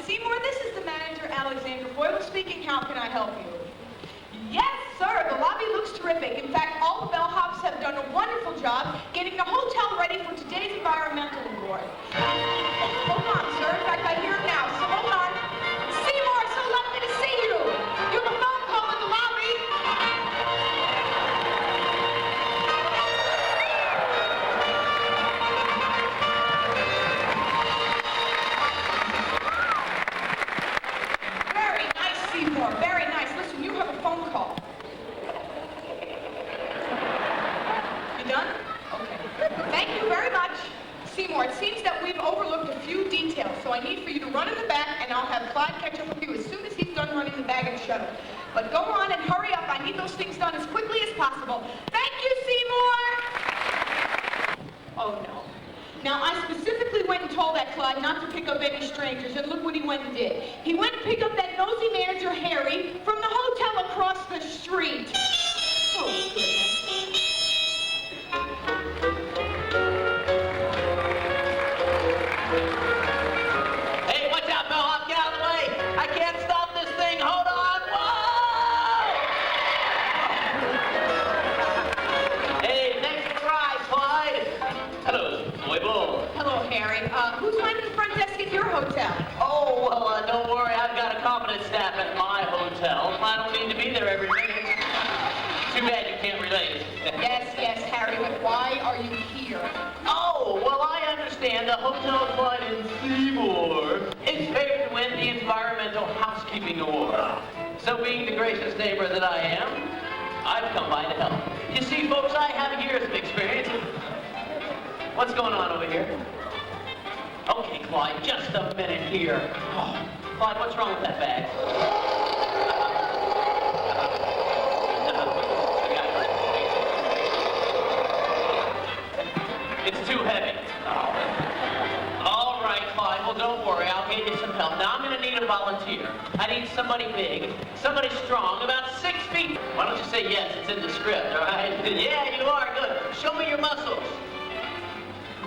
Seymour, this is the manager, Alexander Boyle speaking. How can I help you? Yes, sir. The lobby looks terrific. In fact, all the bellhops have done a wonderful job getting the hotel ready for today's environmental award. Hold on, sir. In fact, I hear it now. So hold on. Seymour, so lovely to see you. You have a phone call in the lobby. Very nice, Seymour. Very nice. Listen, you have a phone call. You done? Okay. Thank you very much. Seymour, it seems that we've overlooked a few details, so I need for you to run in the back, and I'll have Clyde catch up with you as soon as he's done running the bag and shuttle. But go on and hurry up. I need those things done as quickly as possible. Thank you, Seymour! Oh, no. Now, I specifically went and told that Clyde not to pick up any strangers, and look what he went and did. He went to pick up that nosy manager, Harry, from the hotel across the street. Oh, goodness. Hey, watch out, bellhop, get out of the way! I can't stop this thing, hold on! Whoa! Hey, next try, Clyde! Hello, boy bull. Hello, Harry. Who's running the front desk at your hotel? Oh, well, don't worry, I've got a competent staff at my hotel. I don't need to be there every minute. Too bad you can't relate. Yes, Harry, but why are you here? Oh, well, I understand the hotel Clyde in Seymour is favored to win the Environmental Housekeeping Award. So being the gracious neighbor that I am, I've come by to help. You see, folks, I have years of experience. What's going on over here? Okay, Clyde, just a minute here. Oh, Clyde, what's wrong with that bag? It's too heavy. All right, Clyde, well, don't worry. I'll get you some help. Now, I'm going to need a volunteer. I need somebody big, somebody strong, about 6 feet. Why don't you say yes? It's in the script, all right? Yeah, you are. Good. Show me your muscles.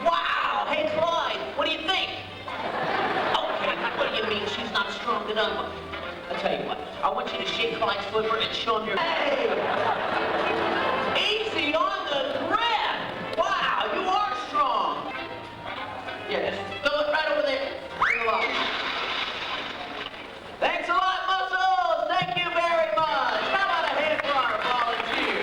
Wow. Hey, Clyde, what do you think? Okay, what do you mean she's not strong enough? I'll tell you what. I want you to shake Clyde's flipper and show him your... Hey! Easy on the grab! Wow, you are strong! Yeah, just throw it right over there. Bring it along. Thanks a lot, muscles! Thank you very much! How about a hand for our volunteer?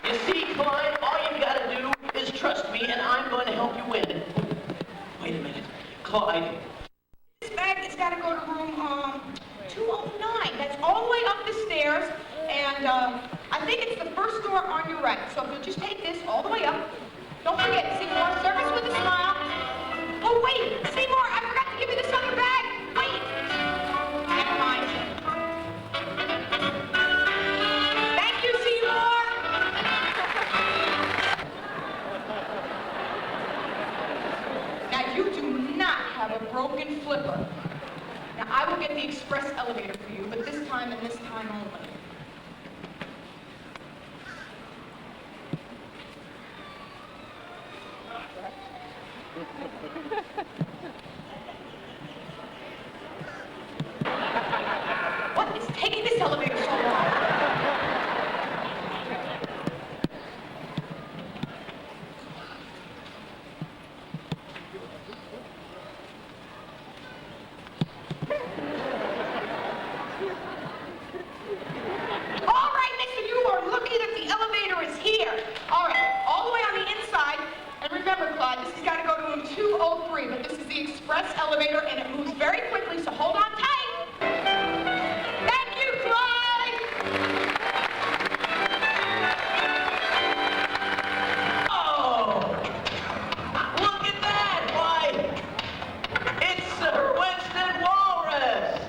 You see, Clyde, all you've got to do is trust me, and I'm going to help you win. Wait a minute. Clyde. This bag has got to go to room 209. That's all the way up the stairs, and I think it's the first door on your right. So if you'll just take this all the way up. Don't forget, Seymour, service with a smile. Oh, wait, Seymour, I forgot to give you this other bag. Wait. Never mind. Thank you, Seymour. Now, you do not have a broken flipper. Now, I will get the express elevator for you, but this time and this time only. What is taking this elevator so long? All right, Nixon, you are lucky that the elevator is here. All right, all the way on the inside. And remember, Clyde, this has got to go to room 203, but this is the express elevator, and it moves very quickly, so hold on tight. Thank you, Clyde! Oh! Look at that! Why, it's Sir Winston Walrus!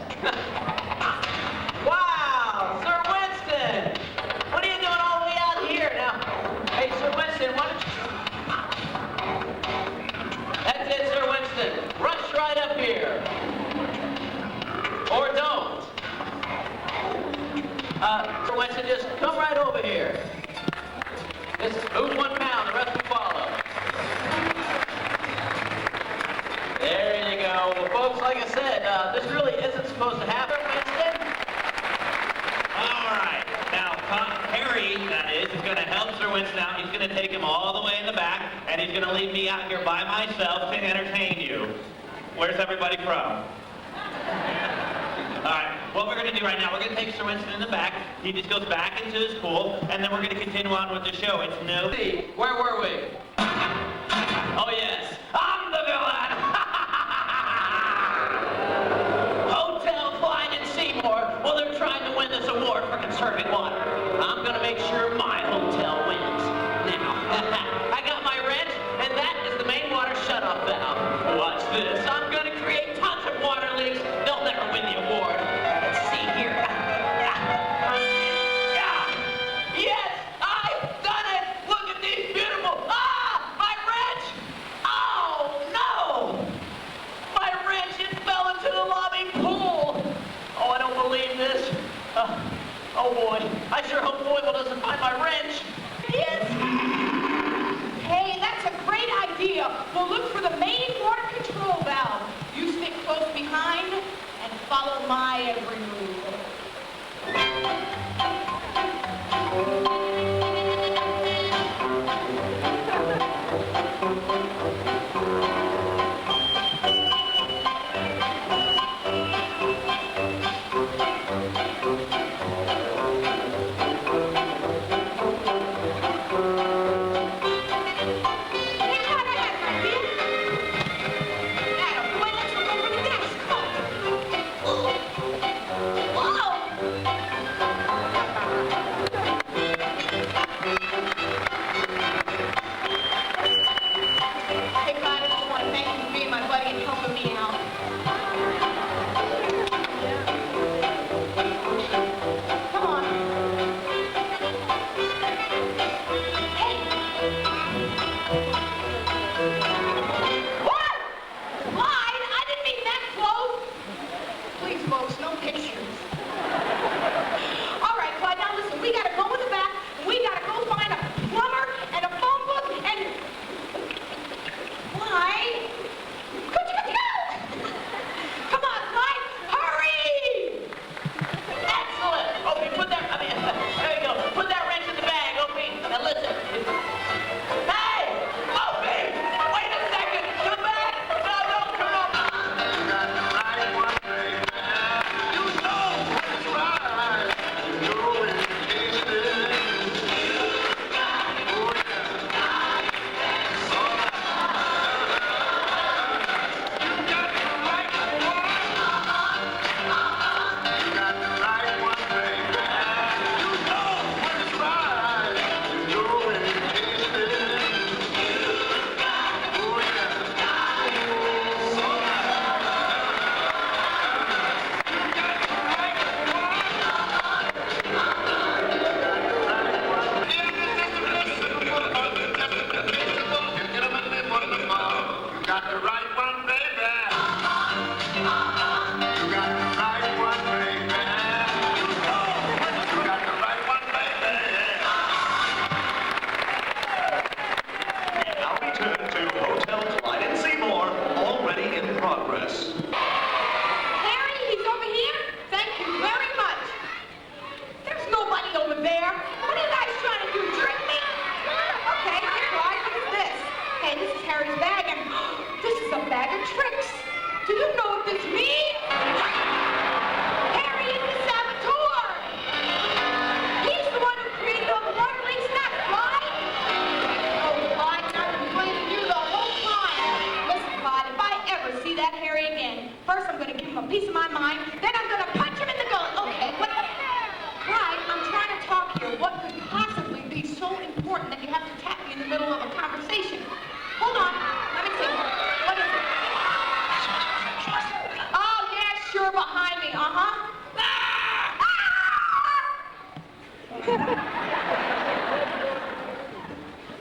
Wow! Sir Winston! What are you doing all the way out here now? Hey, Sir Winston, why don't you... That's it, Sir Winston. Rush right up here. like I said, this really isn't supposed to happen, Winston. All right. Now, Harry, that is going to help Sir Winston out. He's going to take him all the way in the back, and he's going to leave me out here by myself to entertain you. Where's everybody from? All right, what we're going to do right now, we're going to take Sir Winston in the back. He just goes back into his pool, and then we're going to continue on with the show. It's no... Where were we? Oh, yes. I'm the villain! Hotel Clyde and Seymour. Well, they're trying to win this award for conserving water. I'm going to make sure my hotel wins. Now, I got my wrench, and that is the main water shutoff valve. Watch this. I'm going to create tons of water leaks. They'll never win the award. Let's see here. Yes, I've done it. Look at these beautiful. My wrench. Oh, no. My wrench, it fell into the lobby pool. Oh, I don't believe this. Oh, boy. I sure hope Foible doesn't find my wrench. Yes. Hey, that's a great idea. We'll look for the main water control valve. You stick close behind and follow my every move.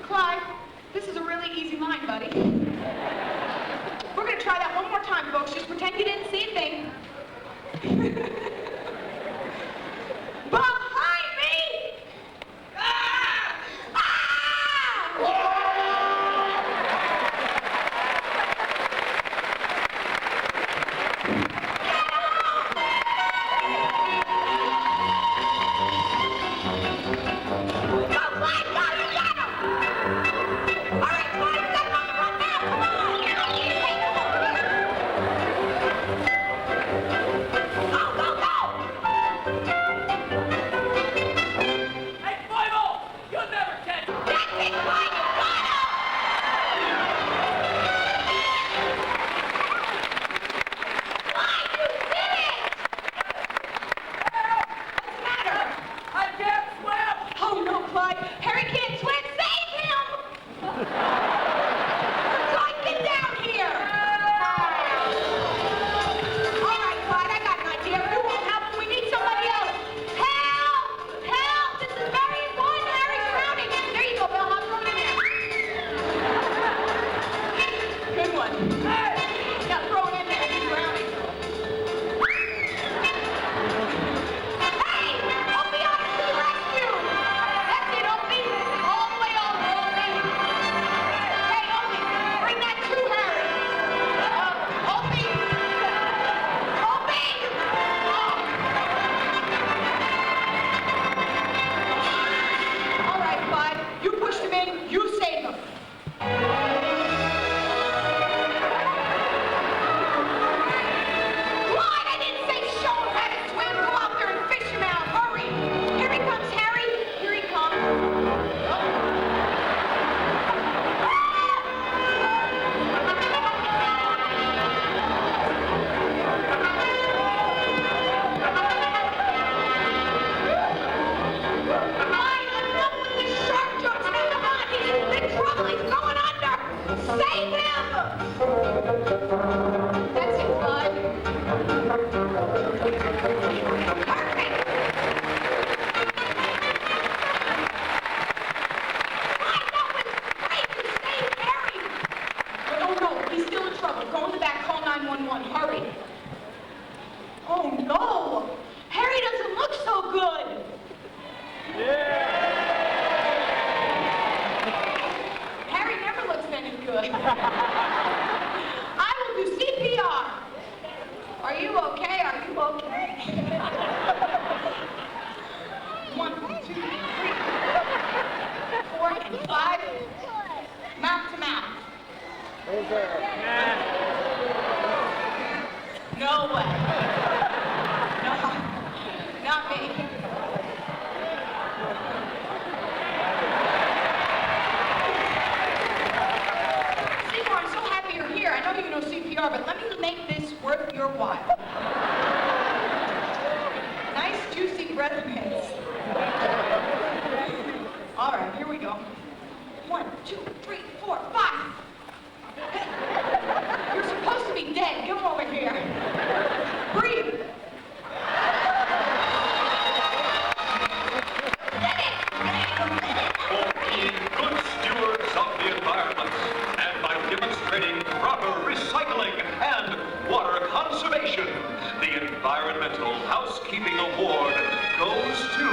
Clyde, this is a really easy line, buddy. We're going to try that one more time, folks. Just pretend you didn't see a thing. Behind me! Ah! Ah! No way. No, not me. Seymour, I'm so happy you're here. I know you know CPR, but let me make this worth your while. Nice, juicy breath mints. All right, here we go. 1, 2, 3, 4, 5. You're supposed to be dead. Come over here. Breathe. For being good stewards of the environment and by demonstrating proper recycling and water conservation, the Environmental Housekeeping Award goes to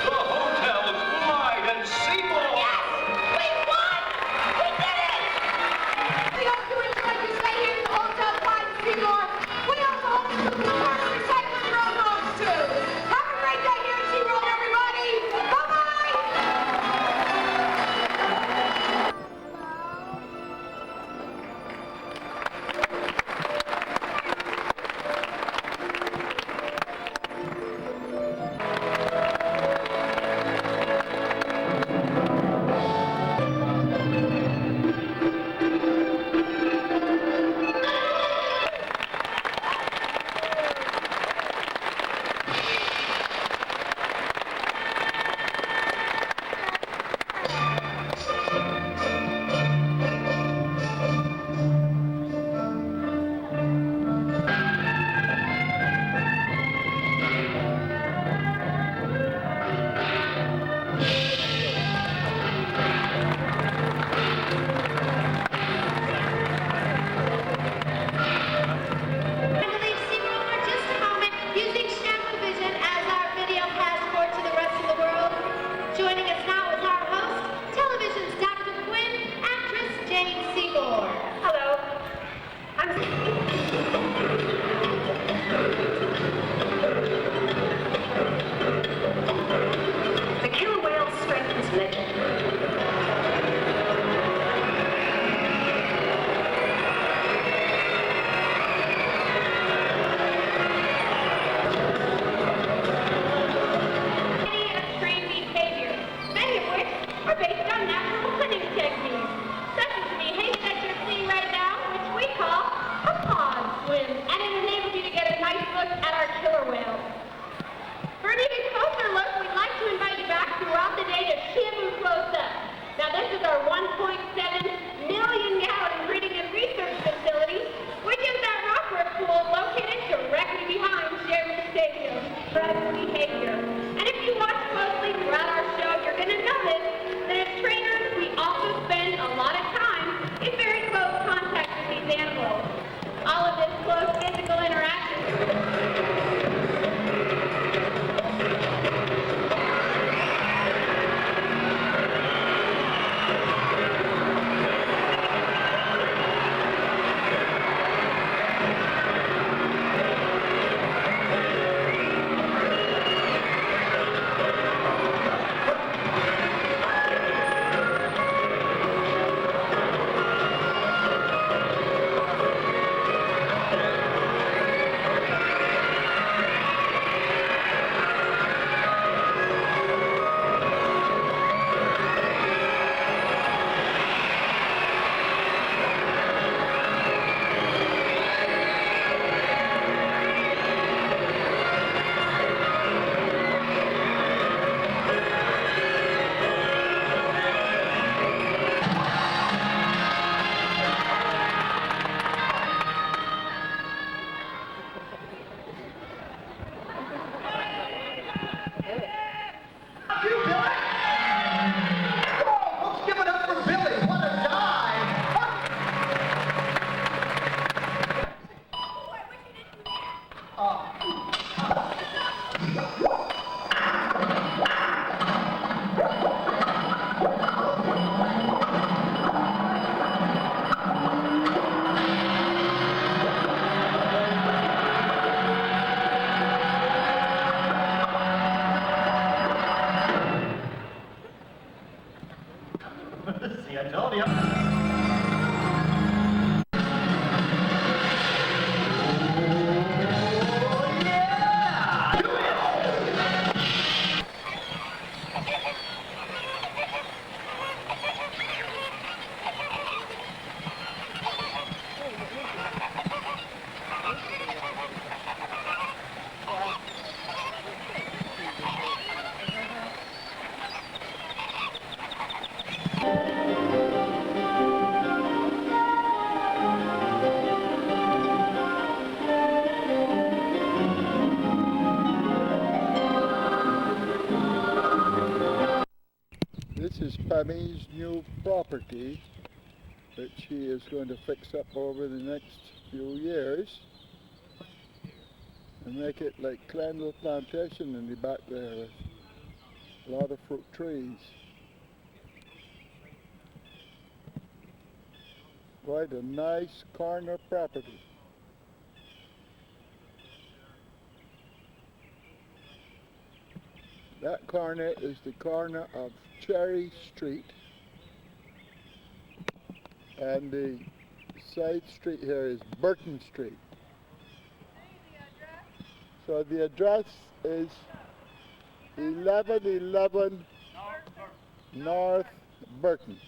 the Hotel Clyde and Seymour. We won! We did it! We hope you enjoyed your stay here at the Hotel Clyde and Seymour. We also hope you took the part of recycling your own homes too. Have a great day here at SeaWorld, everybody! Bye-bye! Mammy's new property that she is going to fix up over the next few years and make it like Clandle Plantation in the back there with a lot of fruit trees. Quite a nice corner property. That corner is the corner of Cherry Street, and the side street here is Burton Street. So the address is 1111 North Burton.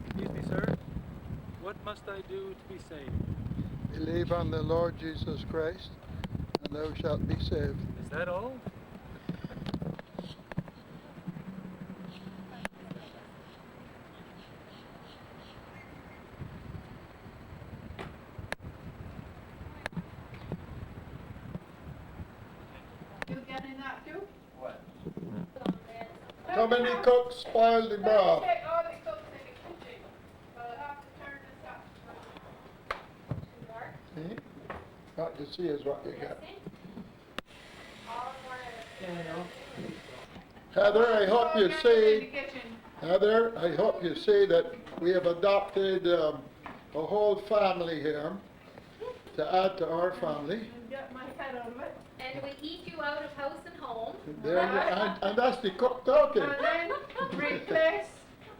Excuse me, sir. What must I do to be saved? Believe on the Lord Jesus Christ, and thou shalt be saved. Is that all? You getting that too? How many cooks spoil the broth? Take all the cooks in the kitchen. But I'll have to turn this up. Too dark? See? What you see is what you get. Heather, I hope you see. Heather, I hope you see that we have adopted a whole family here to add to our family. Get my head out of it. And we eat you out of house and home. There you, and that's the cook talking. And then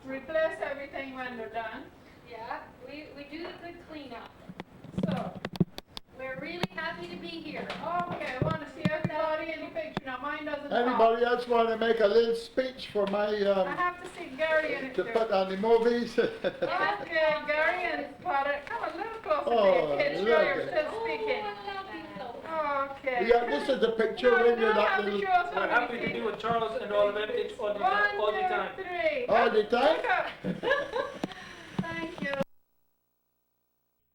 replace everything when they're done. Yeah, we do the good cleanup. So, We're really happy to be here. okay, I want to see everybody in the picture. Now mine doesn't Anybody else want to make a little speech for my, I have to see Gary in it to too. put on the movies? Okay, Gary and Potter, come a little closer Oh, to your kids. look Sure, at- you're still Oh, speaking. I love you so. Okay. Yeah, this is a picture No, when you you're don't that have to little, show us how We're many happy to feet. be with Charles and all of it. It's all the time. All the time. 1, 2, 3. all the time? Look up. Thank you.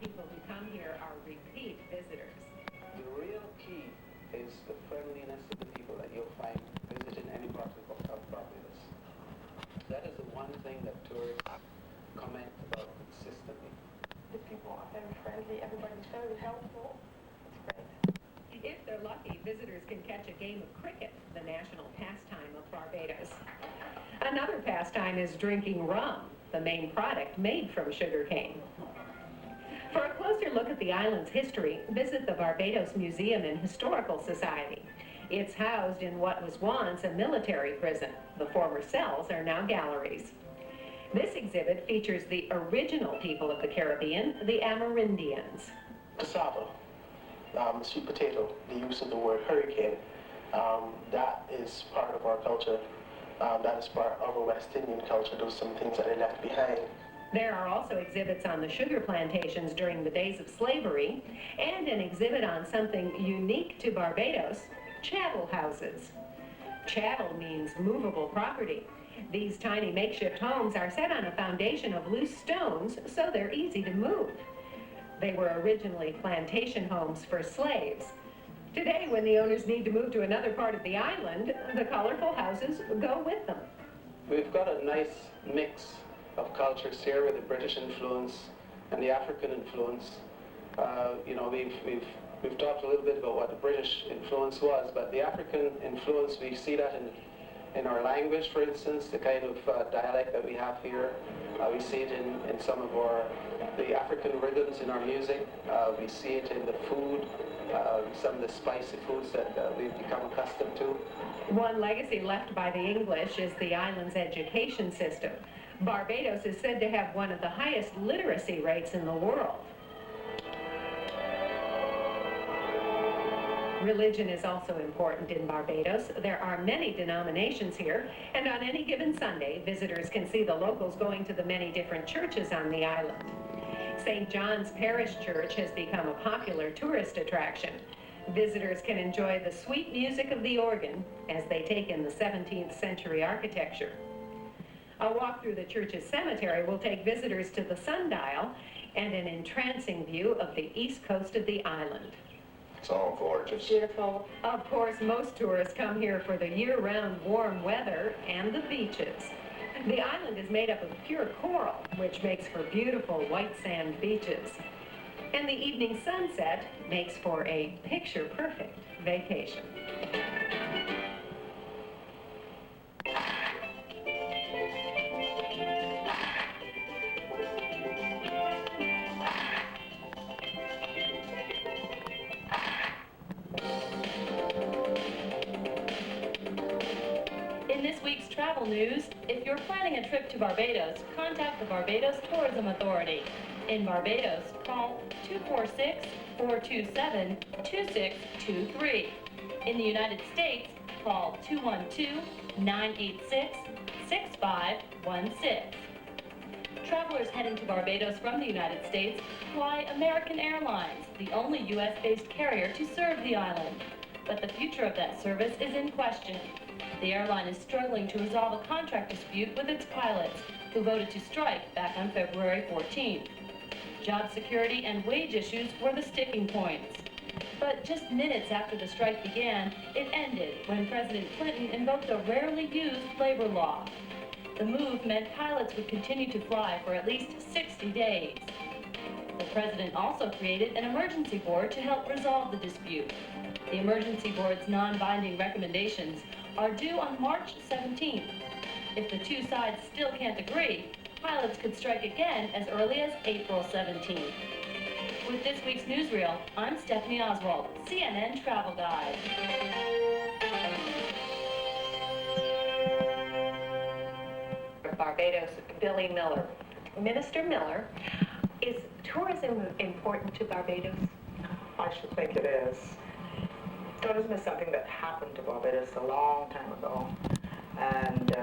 People who come here are repeat visitors. The real key is the friendliness of the people that you'll find visiting any part of Barbados. That is the one thing that tourists comment about consistently. The people are very friendly, everybody's very helpful. It's great. If they're lucky, visitors can catch a game of cricket, the national pastime of Barbados. Another pastime is drinking rum, the main product made from sugarcane. For a closer look at the island's history, visit the Barbados Museum and Historical Society. It's housed in what was once a military prison. The former cells are now galleries. This exhibit features the original people of the Caribbean, the Amerindians. Cassava, sweet potato, the use of the word hurricane, that is part of our culture. That is part of our West Indian culture. Those are some things that they left behind. There are also exhibits on the sugar plantations during the days of slavery, and an exhibit on something unique to Barbados, chattel houses. Chattel means movable property. These tiny makeshift homes are set on a foundation of loose stones, so they're easy to move. They were originally plantation homes for slaves. Today, when the owners need to move to another part of the island, the colorful houses go with them. We've got a nice mix of cultures here with the British influence and the African influence. You know, we've talked a little bit about what the British influence was, but the African influence, we see that in our language, for instance, the kind of dialect that we have here. We see it in some of the African rhythms in our music. We see it in the food, some of the spicy foods that we've become accustomed to. One legacy left by the English is the island's education system. Barbados is said to have one of the highest literacy rates in the world. Religion is also important in Barbados. There are many denominations here, and on any given Sunday, visitors can see the locals going to the many different churches on the island. St. John's Parish Church has become a popular tourist attraction. Visitors can enjoy the sweet music of the organ as they take in the 17th century architecture. A walk through the church's cemetery will take visitors to the sundial and an entrancing view of the east coast of the island. It's all gorgeous. Beautiful. Of course, most tourists come here for the year-round warm weather and the beaches. The island is made up of pure coral, which makes for beautiful white sand beaches. And the evening sunset makes for a picture-perfect vacation. In this week's travel news, if you're planning a trip to Barbados, contact the Barbados Tourism Authority. In Barbados, call 246-427-2623. In the United States, call 212-986-6516. Travelers heading to Barbados from the United States fly American Airlines, the only U.S.-based carrier to serve the island. But the future of that service is in question. The airline is struggling to resolve a contract dispute with its pilots, who voted to strike back on February 14th. Job security and wage issues were the sticking points. But just minutes after the strike began, it ended when President Clinton invoked a rarely used labor law. The move meant pilots would continue to fly for at least 60 days. The president also created an emergency board to help resolve the dispute. The emergency board's non-binding recommendations are due on March 17th. If the two sides still can't agree, pilots could strike again as early as April 17th. With this week's newsreel, I'm Stephanie Oswald, CNN Travel Guide. Barbados, Billy Miller. Minister Miller, is tourism important to Barbados? I should think it is. Tourism is something that happened to Barbados a long time ago, and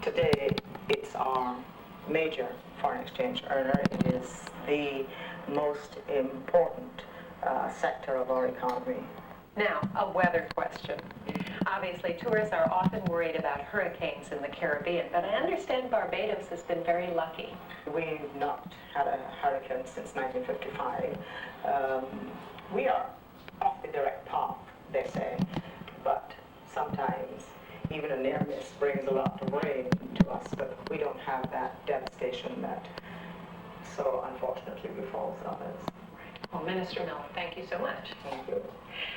today it's our major foreign exchange earner. It is the most important sector of our economy. Now, a weather question. Obviously, tourists are often worried about hurricanes in the Caribbean, but I understand Barbados has been very lucky. We've not had a hurricane since 1955. We are off the direct path, they say, but sometimes even a near miss brings a lot of rain to us, but we don't have that devastation that so unfortunately befalls others. Well, Minister Miller, thank you so much. Thank you.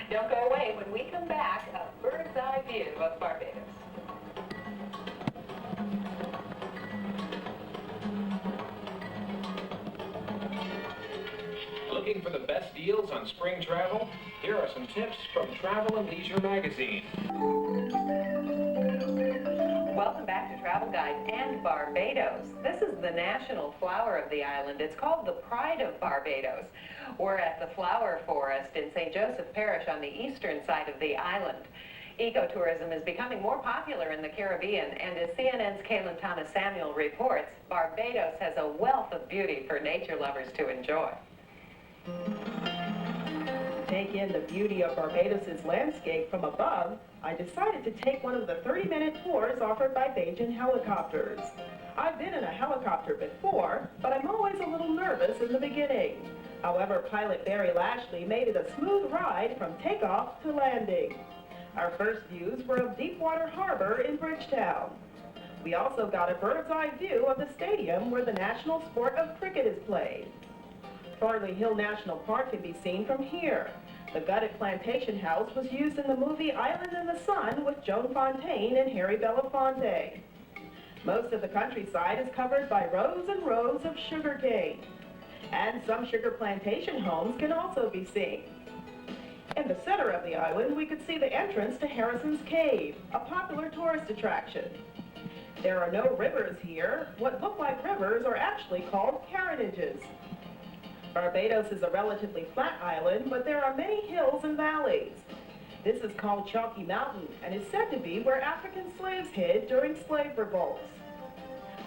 Don't go away. When we come back, a bird's eye view of Barbados. Looking for the best deals on spring travel? Here are some tips from Travel and Leisure magazine. Welcome back to Travel Guide and Barbados. This is the national flower of the island. It's called the Pride of Barbados. We're at the Flower Forest in St. Joseph Parish on the eastern side of the island. Ecotourism is becoming more popular in the Caribbean, and as CNN's Kaylin Thomas Samuel reports, Barbados has a wealth of beauty for nature lovers to enjoy. Take in the beauty of Barbados' landscape from above, I decided to take one of the 30-minute tours offered by Bajan Helicopters. I've been in a helicopter before, but I'm always a little nervous in the beginning. However, pilot Barry Lashley made it a smooth ride from takeoff to landing. Our first views were of Deepwater Harbor in Bridgetown. We also got a bird's-eye view of the stadium where the national sport of cricket is played. Farley Hill National Park can be seen from here. The gutted plantation house was used in the movie Island in the Sun with Joan Fontaine and Harry Belafonte. Most of the countryside is covered by rows and rows of sugarcane. And some sugar plantation homes can also be seen. In the center of the island, we could see the entrance to Harrison's Cave, a popular tourist attraction. There are no rivers here. What look like rivers are actually called carriages. Barbados is a relatively flat island, but there are many hills and valleys. This is called Chalky Mountain and is said to be where African slaves hid during slave revolts.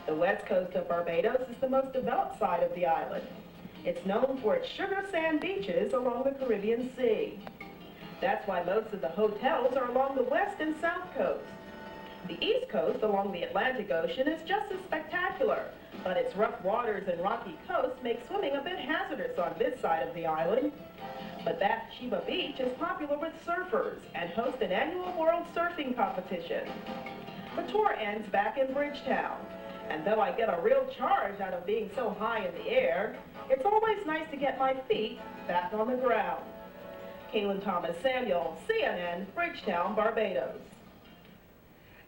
The west coast of Barbados is the most developed side of the island. It's known for its sugar sand beaches along the Caribbean Sea. That's why most of the hotels are along the west and south coast. The east coast along the Atlantic Ocean is just as spectacular, but its rough waters and rocky coast make swimming a bit hazardous on this side of the island. But Bathsheba Beach is popular with surfers and hosts an annual world surfing competition. The tour ends back in Bridgetown, and though I get a real charge out of being so high in the air, it's always nice to get my feet back on the ground. Kaylin Thomas Samuel, CNN, Bridgetown, Barbados.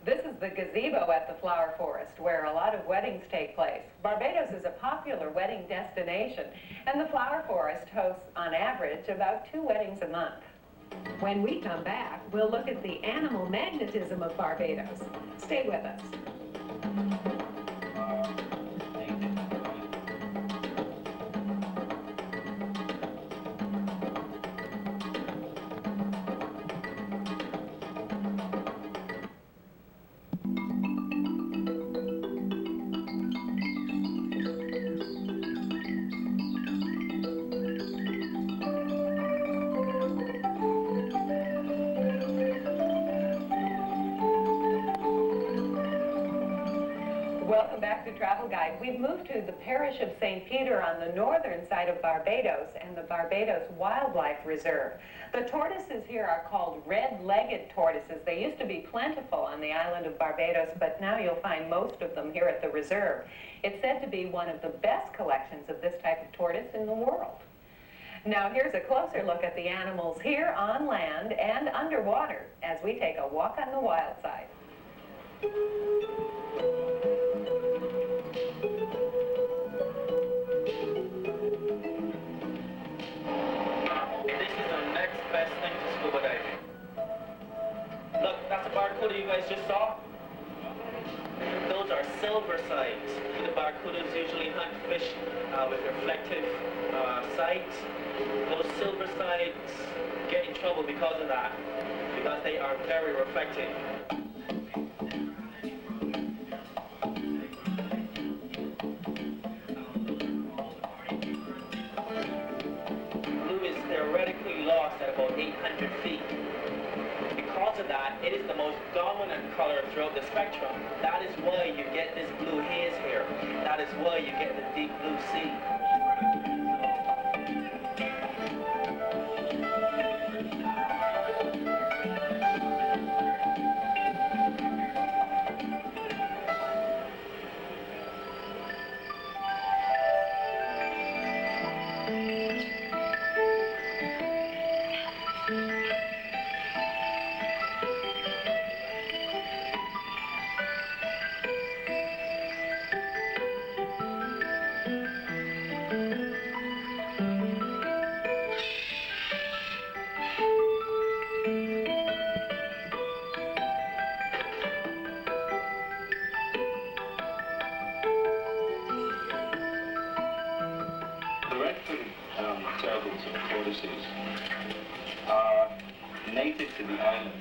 This is the gazebo at the Flower Forest, where a lot of weddings take place. Barbados is a popular wedding destination, and the Flower Forest hosts, on average, about 2 weddings a month. When we come back, we'll look at the animal magnetism of Barbados. Stay with us. Welcome back to Travel Guide. We've moved to the parish of St. Peter on the northern side of Barbados and the Barbados Wildlife Reserve. The tortoises here are called red-legged tortoises. They used to be plentiful on the island of Barbados, but now you'll find most of them here at the reserve. It's said to be one of the best collections of this type of tortoise in the world. Now here's a closer look at the animals here on land and underwater as we take a walk on the wild side. This is the next best thing to scuba diving. Look, that's a barracuda you guys just saw. Those are silver sights. The barracudas usually hunt fish with reflective sights. Those silver sights get in trouble because of that, because they are very reflective. Blue is theoretically lost at about 800 feet. Because of that, it is the most dominant color throughout the spectrum. That is why you get this blue haze here. That is why you get the deep blue sea. Are native to the island.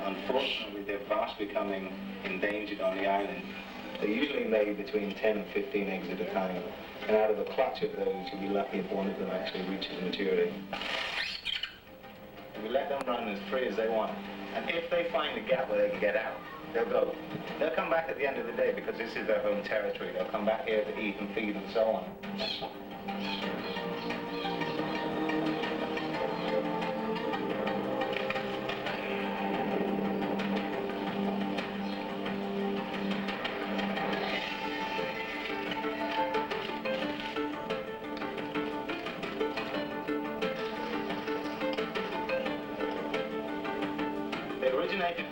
Unfortunately, they're fast becoming endangered on the island. They usually lay between 10 and 15 eggs at a time. And out of a clutch of those, you'll be lucky if one of them actually reaches maturity. We let them run as free as they want. And if they find a gap where they can get out, they'll go. They'll come back at the end of the day because this is their home territory. They'll come back here to eat and feed and so on.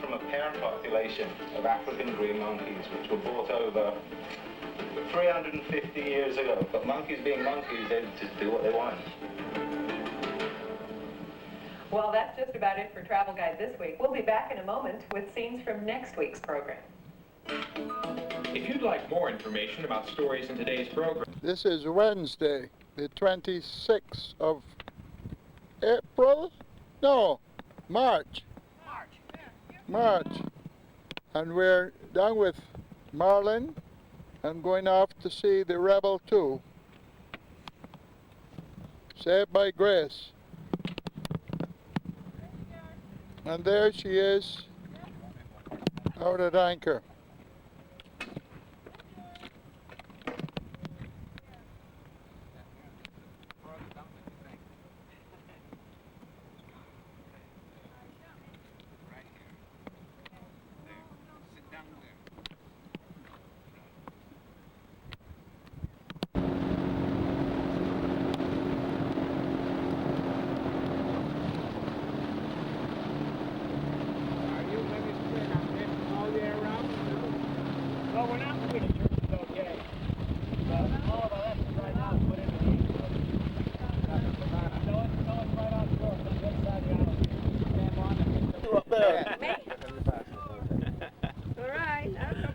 From a parent population of African green monkeys, which were brought over 350 years ago. But monkeys being monkeys, they just do what they want. Well, that's just about it for Travel Guide this week. We'll be back in a moment with scenes from next week's program. If you'd like more information about stories in today's program, This is Wednesday, the 26th of April? No, March. March. And we're down with Marlin and going off to see the Rebel 2. Saved by Grace. And there she is, out at anchor.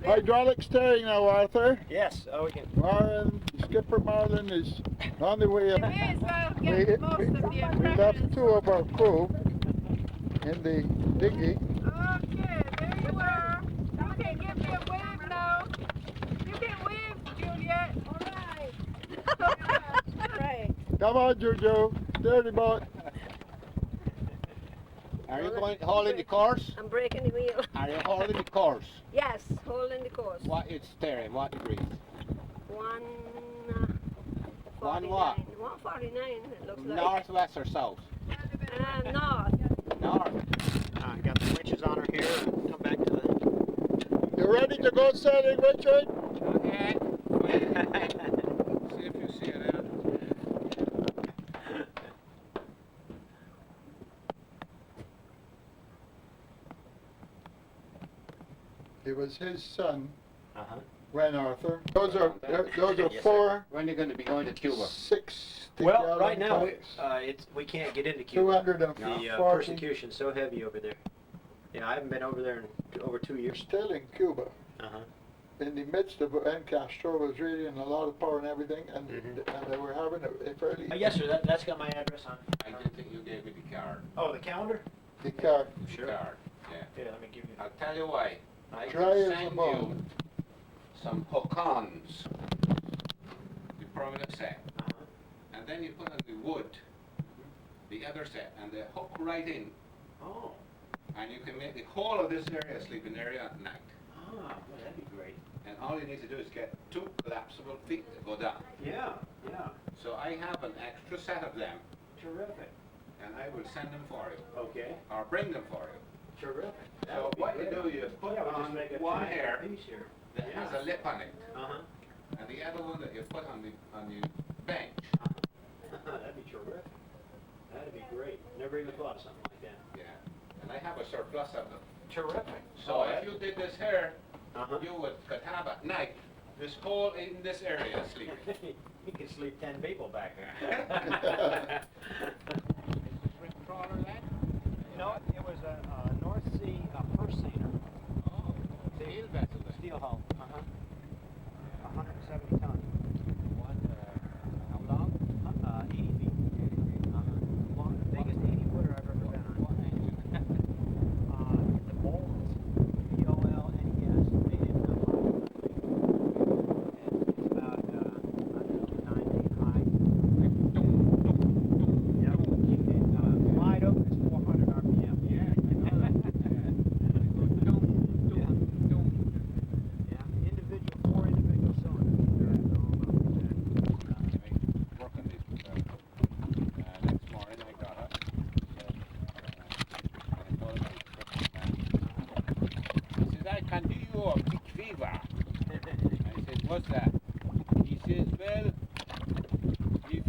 Hydraulic steering now, Arthur. Yes. Oh, we can. Marlin, Skipper Marlin is on the way up. We left 2 of our crew in the dinghy. Okay, there you are. You can give me a wave now. You can wave, Juliet. All right. Right. Come on, Juju. Dirty boat. Are you going holding the course? I'm breaking the wheel. Are you holding the course? Yes, holding the course. What is steering? What degrees? 149. what? 149, it looks like. Northwest or south? North. North. Got the winches on her here. Come back to the... You ready to go sailing, Richard? Okay. See if you see it out. It was his son. Uh-huh. When, Arthur? Those are Yes, 4. sir. When are you going to be going to Cuba? 60 Well, right gallon now tanks. we can't get into Cuba. 240. The persecution's so heavy over there. Yeah, I haven't been over there in over 2 years. Still in Cuba. Uh-huh. In the midst of when Castro was really in a lot of power and everything, and they were having a fairly... Yes, sir. That's got my address on. I didn't think you gave me the card. Oh, the calendar? The card. Sure. The card, yeah. Yeah, let me give you. I'll tell you why. I Try can as send a you bone. some hook-ons. The permanent set. And then you put on the wood, the other set, and they hook right in. Oh. And you can make the whole of this area a sleeping area at night. Ah, well, that'd be great. And all you need to do is get 2 collapsible feet to go down. Yeah, yeah. So I have an extra set of them, Terrific. and I will send them for you. Okay. Or bring them for you. Terrific. That So would be what you great. do, you put Yeah, we'll just on make a one tiny hair piece here. that has a lip on it, Uh-huh. and the other one that you put on the bench. That'd be terrific. That'd be great. Never even thought of something like that. Yeah. And I have a surplus of them. Terrific. So if you did this here, you could have at night this whole in this area sleeping. You could sleep 10 people back there. No, it was a North Sea Parasailing. Oh, steel vessel. Steel hull. 170 tons. What? How long? 80 feet. Long, the biggest 80-footer I've ever been on. The Bolts, B-O-L-N-E-S, made in Hawaii. It's about, I don't know, 9 feet high. Yep. Wide open, it's 400 RPM. Yeah, I know that. Yeah, individual, 4 individual cylinders. Working this next morning I got up. I told him he says, I can do you a big favor. I said, what's that? He says, well, if you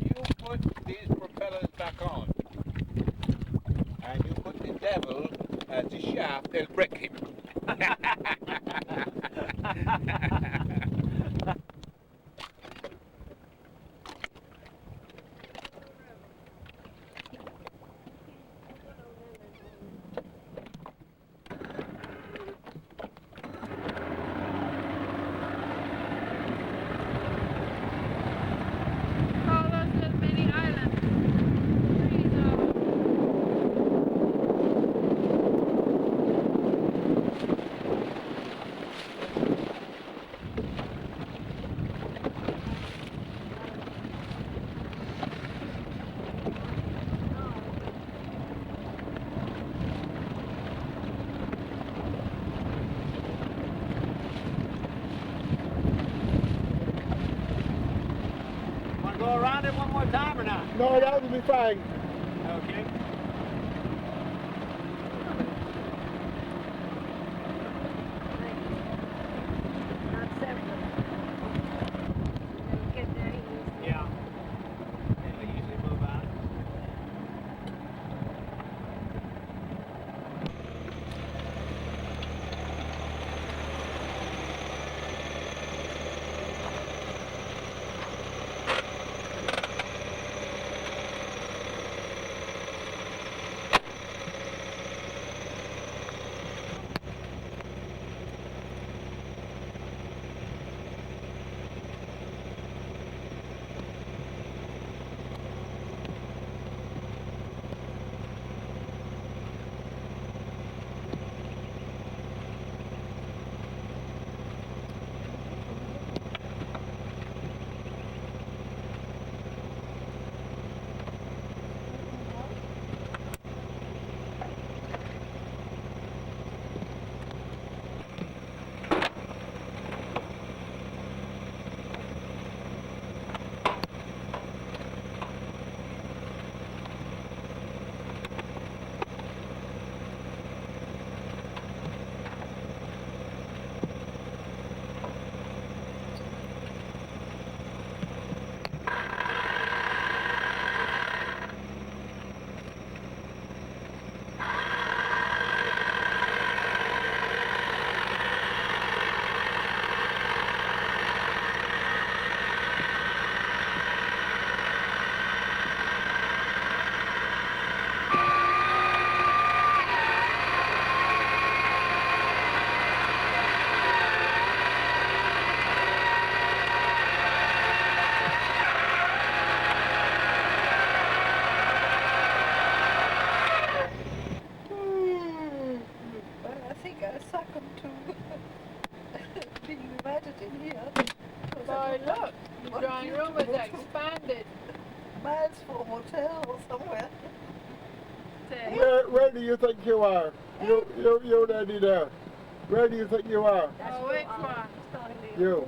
put these propellers back on, and you put the devil as the shaft, they'll break him. on it one more time or not? No, that would be fine. Okay. Yeah. They usually move out. I think I succumbed to being invited in here. Boy, look, the drawing room is expanded. Miles for a hotel or somewhere. Where do you think you are? You lady there. Where do you think you are? Oh, which one? You.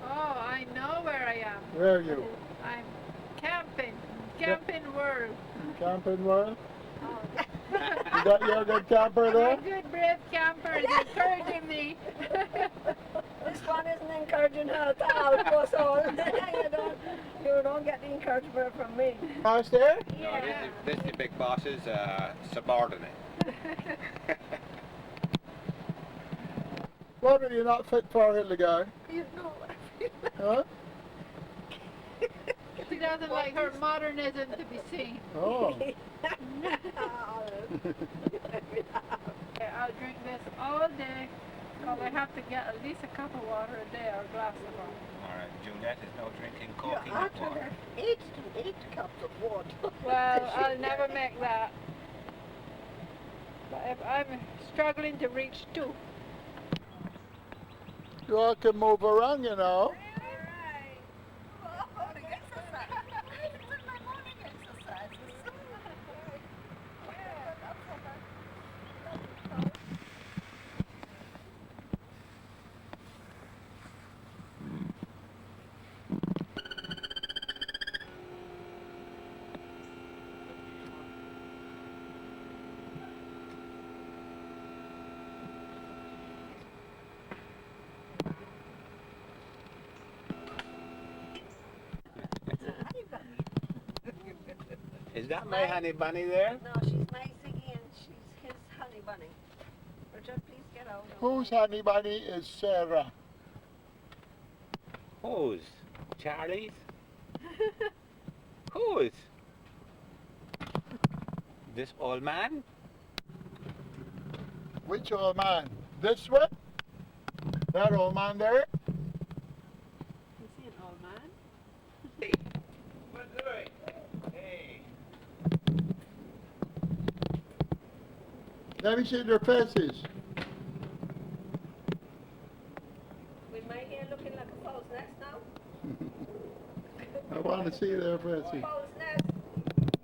Oh, I know where I am. Where are you? I'm camping. Camping World. Camping World? You got your good camper there? My good brave camper is encouraging me. This one isn't encouraging her at all, poor soul. You don't get the encouragement from me. Boss there? No, this is the big boss's subordinate. What are you not fit for, Hildegard? You know. Huh? She doesn't like her modernism to be seen. Oh. I'll drink this all day, because I have to get at least a cup of water a day or a glass of water. All right, Juliet is no drinking You coffee ought to water. have 8 cups of water. Well, I'll never make that. But if I'm struggling to reach 2. You all can move around, you know. Is that my honey bunny there? No, she's Maisie and she's his honey bunny. Richard, please get out. Whose honey bunny is Sarah? Whose? Charlie's? Whose? This old man? Which old man? This one? That old man there? Is he an old man? Hey, what's doing? Hey. Let me see their faces. With my hair looking like a false nest now? I want to see their faces. False nest.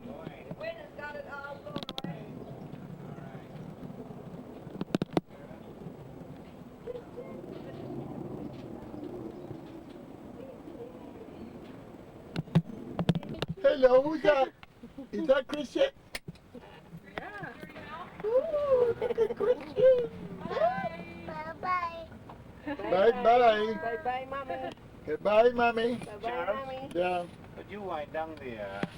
The wind has got it all blown away. Hello, who's that? Is that Christian? Yeah. Ooh, look at Christian. Bye-bye. Bye-bye. Bye-bye, Mommy. Goodbye, Mommy. Bye-bye, Charles? Mommy. Yeah. Could you wind down the event?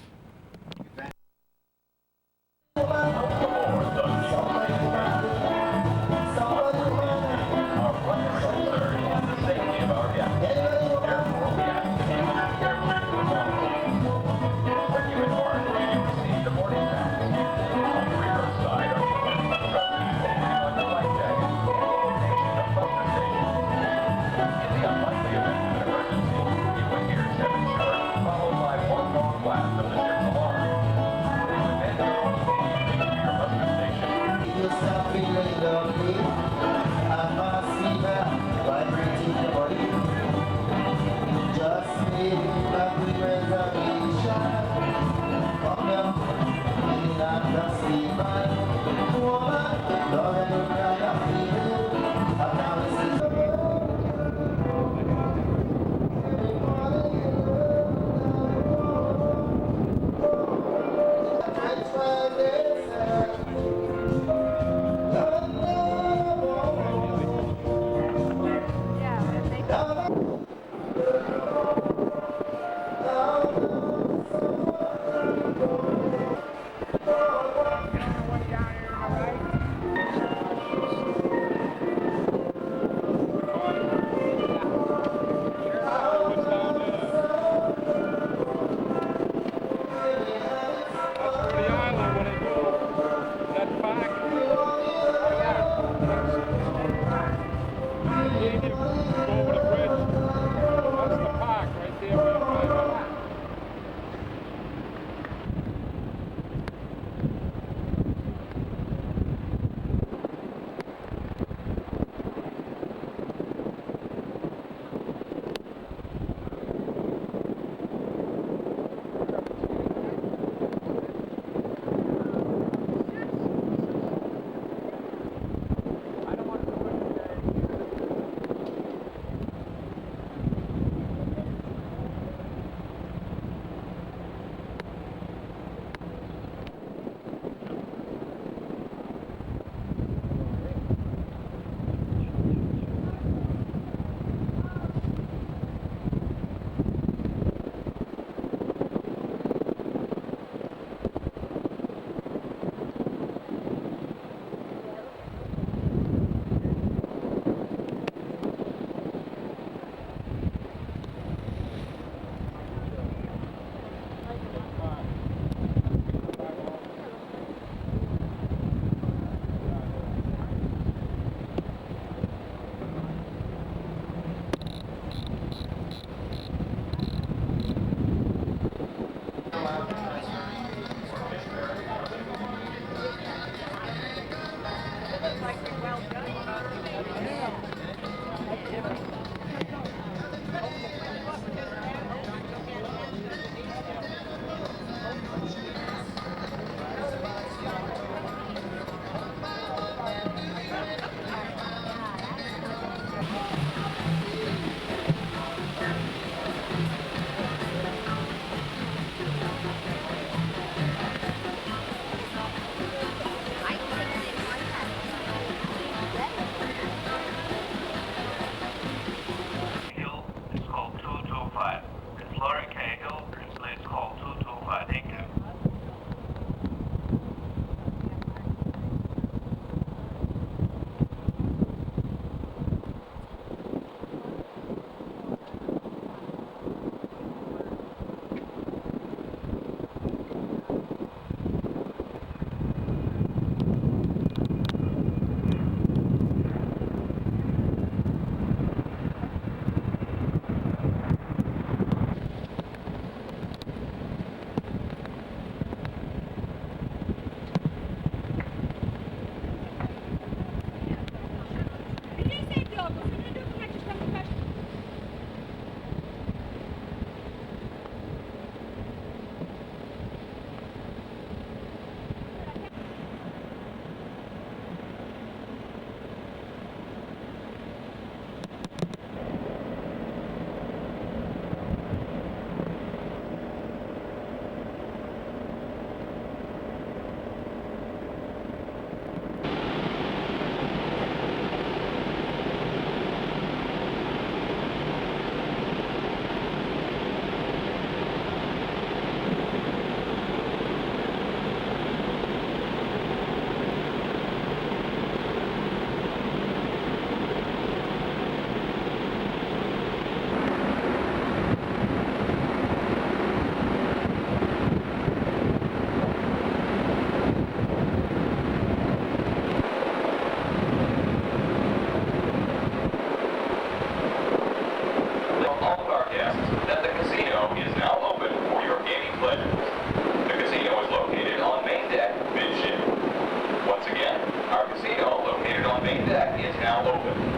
hard to see, although located on main deck is now open.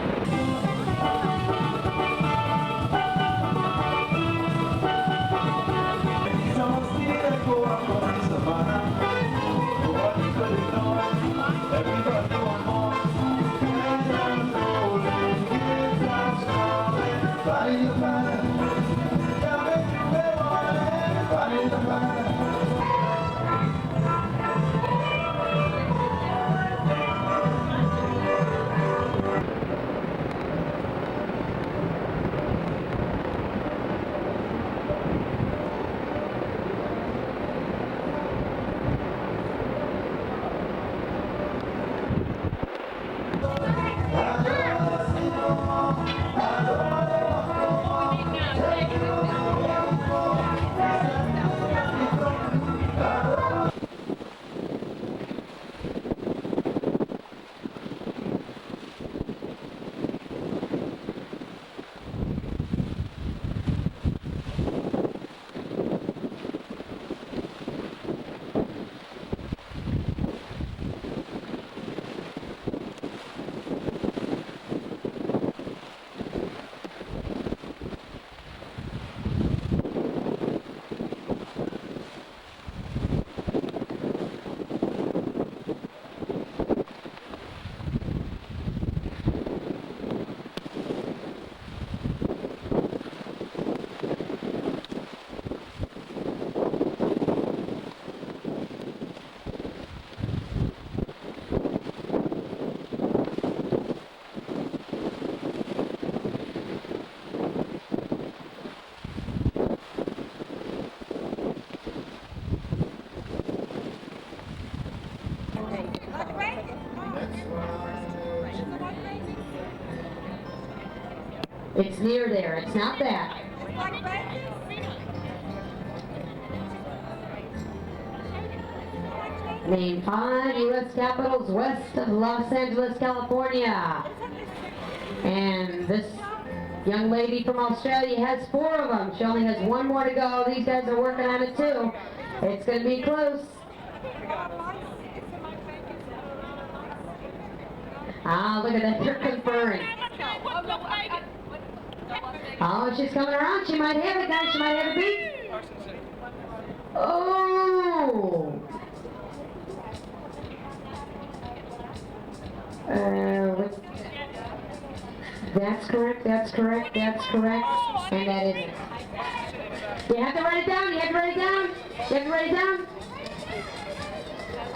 It's near there, it's not back. Name 5 U.S. capitals west of Los Angeles, California. And this young lady from Australia has 4 of them. She only has 1 more to go. These guys are working on it too. It's going to be close. Ah, look at that, they're conferring. Oh, she's coming around. She might have it, guys. She might have it beat. Oh! That's correct, that's correct, that's correct. And that is it. You have to write it down, you have to write it down. You have to write it down.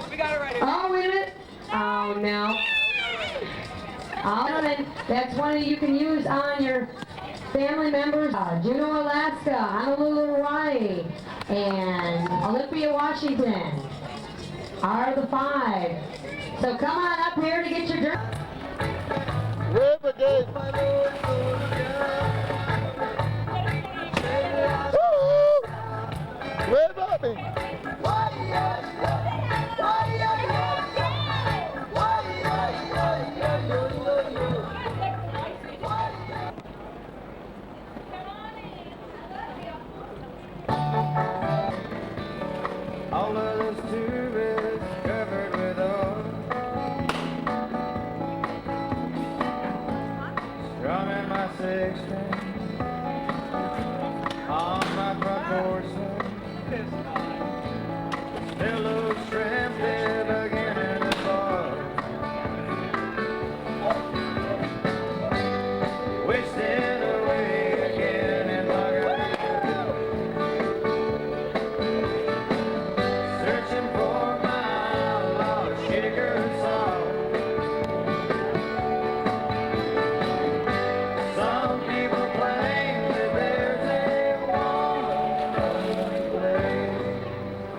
We got it right here. Oh, wait a minute. Oh, no. Oh, then that's one you can use on your family members. Juneau, Alaska, Honolulu, Hawaii, and Olympia, Washington are the 5. So come on up here to get your drink. Wave again. Woo! Wave at me. All of this tube is covered with oil. Strumming my 6-string on my front porch. Still those shrimp live again in the bar. Wasting away again in Margarita. Searching for my lost sugar salt. Some people claim that there's a wonderful place,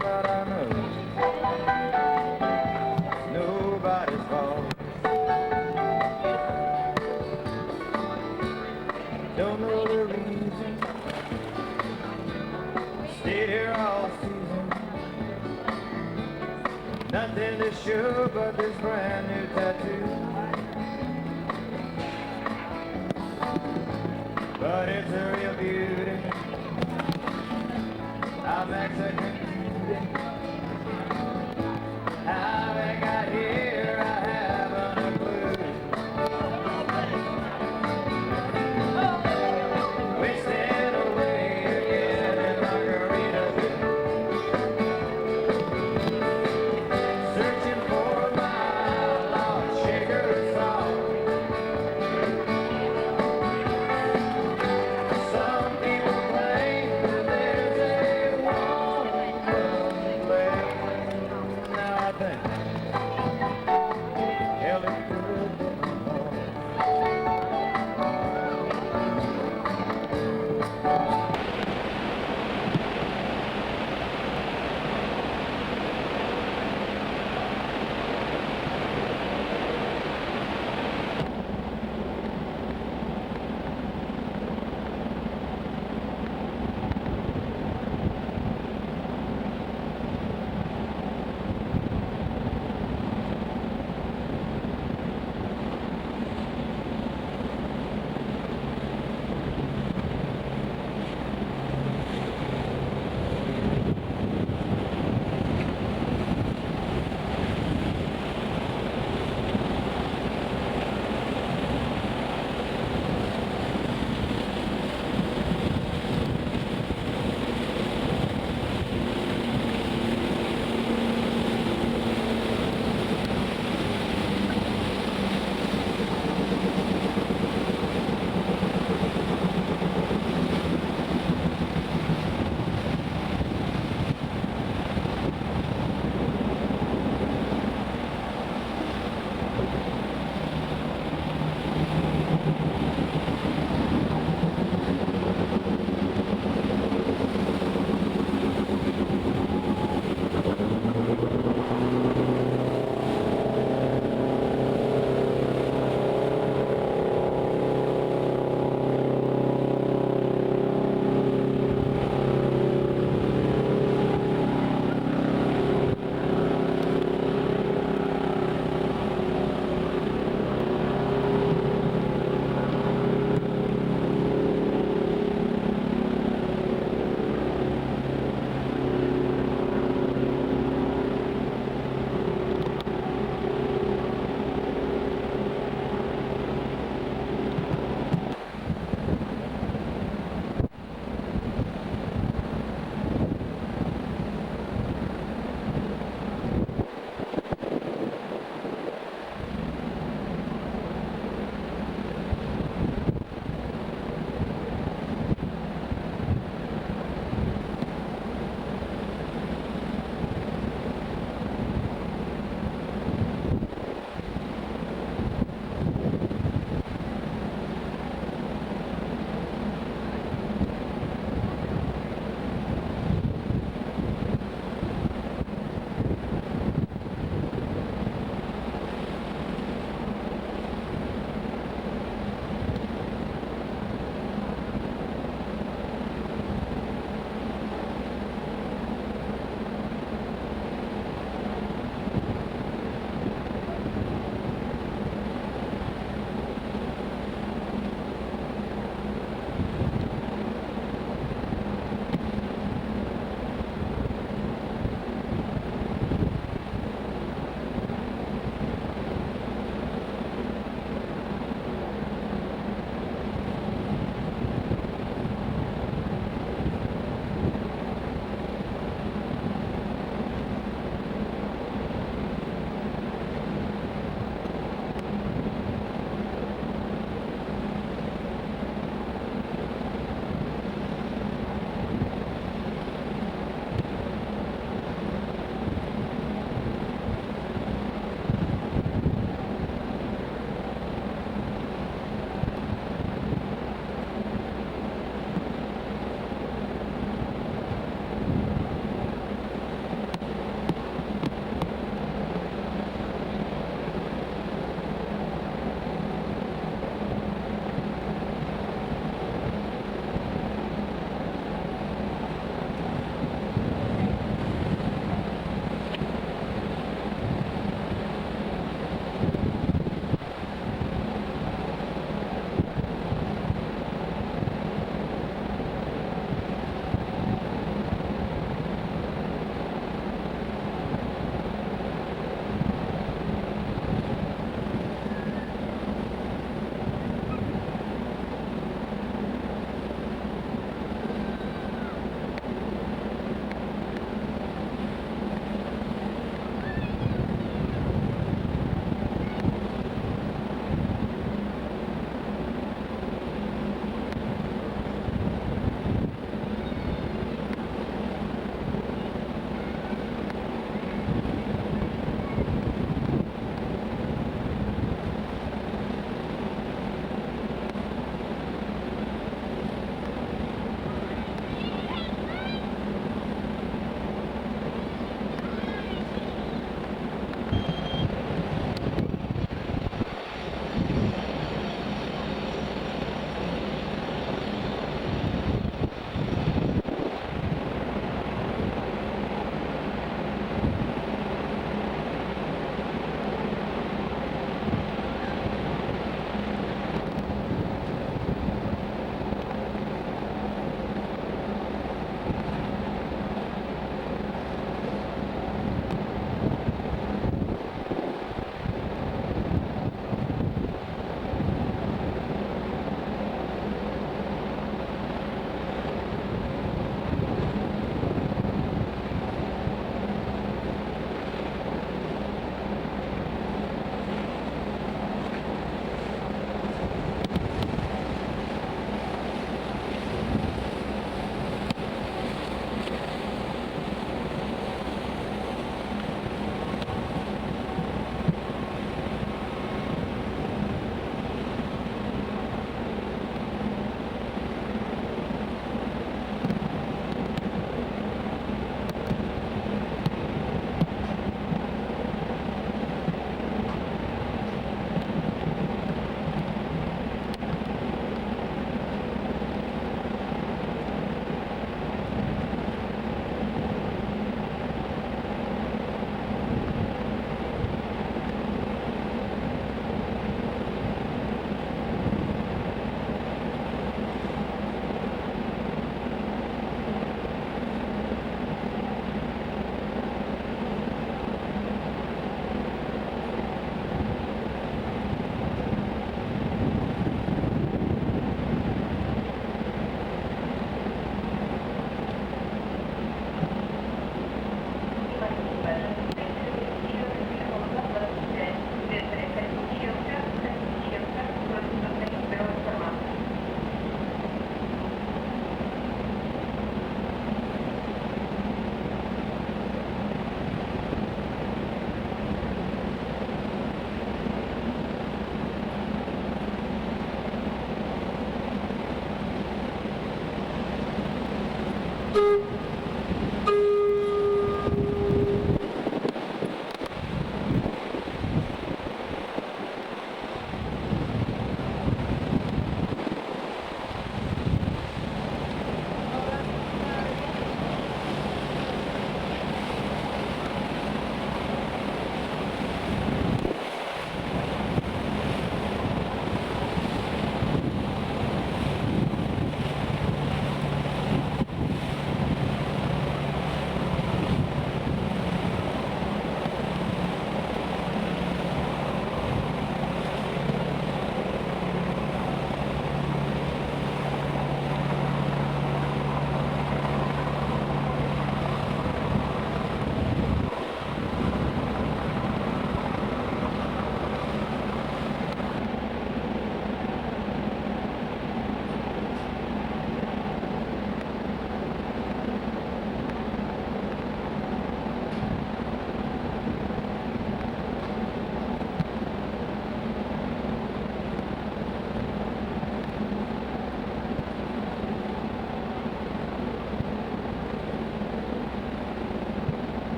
but I know it's nobody's fault. Don't know the reason. Stayed here all season. Nothing to show but this brand new tattoo. But it's a real beauty. I'm executing. How I got here, I have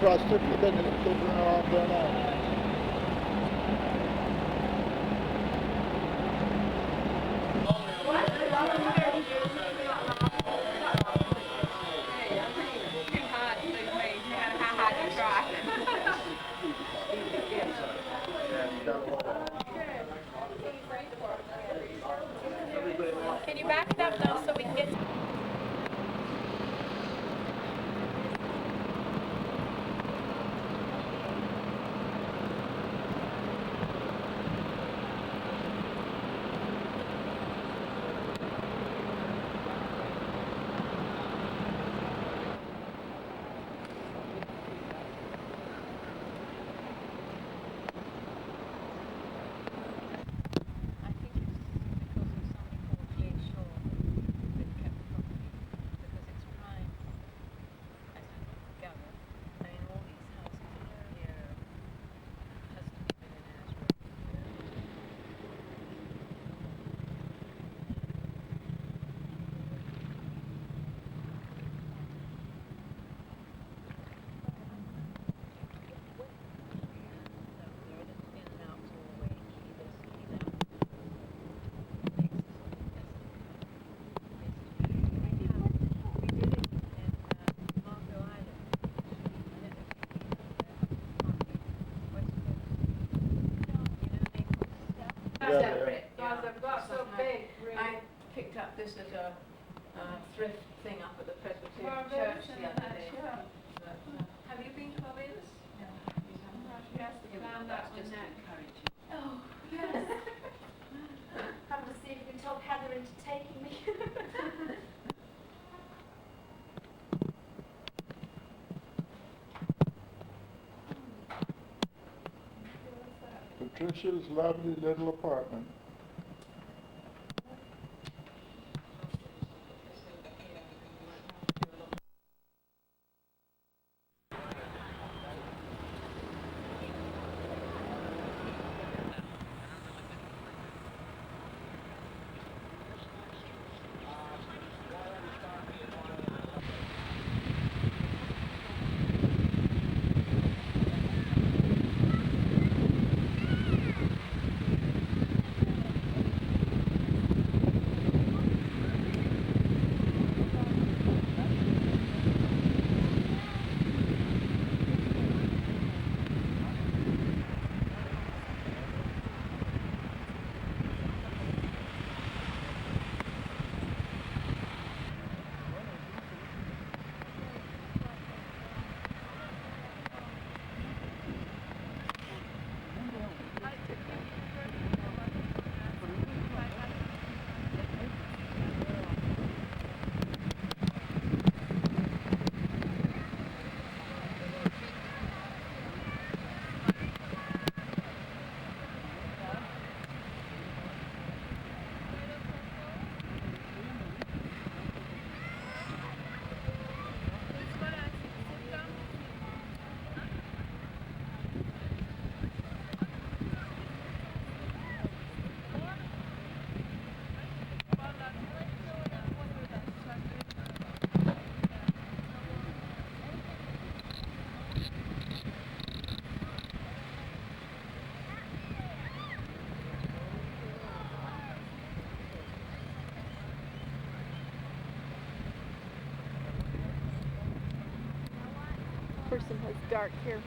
trusted, but then it could run off there now. Can you back it up though so we can get... Separate, because I've got so big, really. picked up this at a thrift thing up at the Presbyterian Barbados, Church the other day. yeah. Have you been to Barbados? Yes, we found that one there. Oh, yes. Come to see if you can talk Heather into taking me. Patricia's lovely little apartment. Person has dark hair.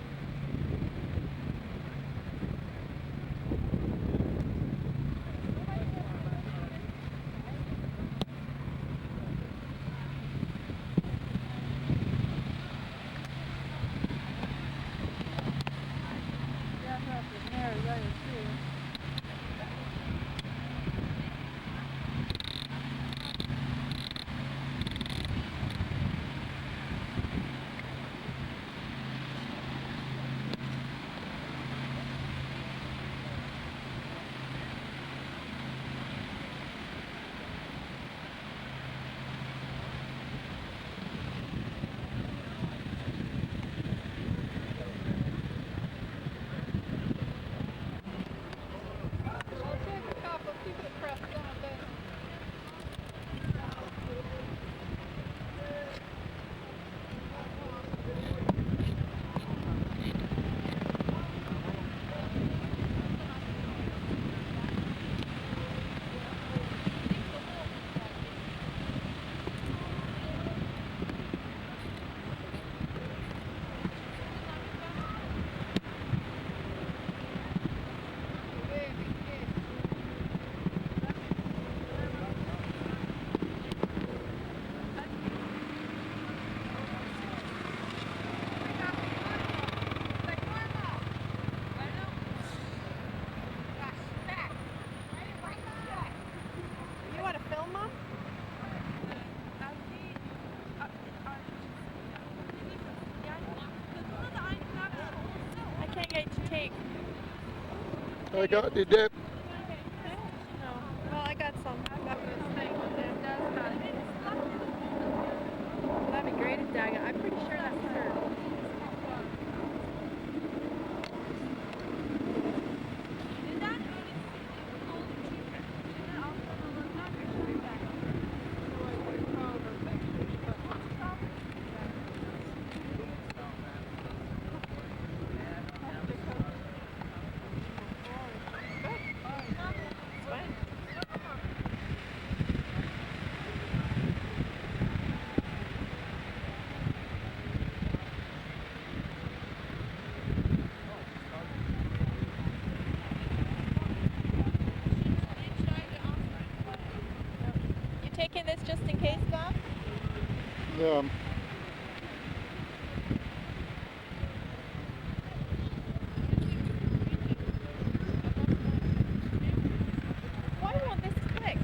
I got the dip. Well, I got some. I got this thing. That'd be great if Daga. I'm pretty sure that's her. taking this just in case, Bob? Yeah. Why won't this click?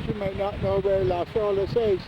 You might not know where La Flawless is.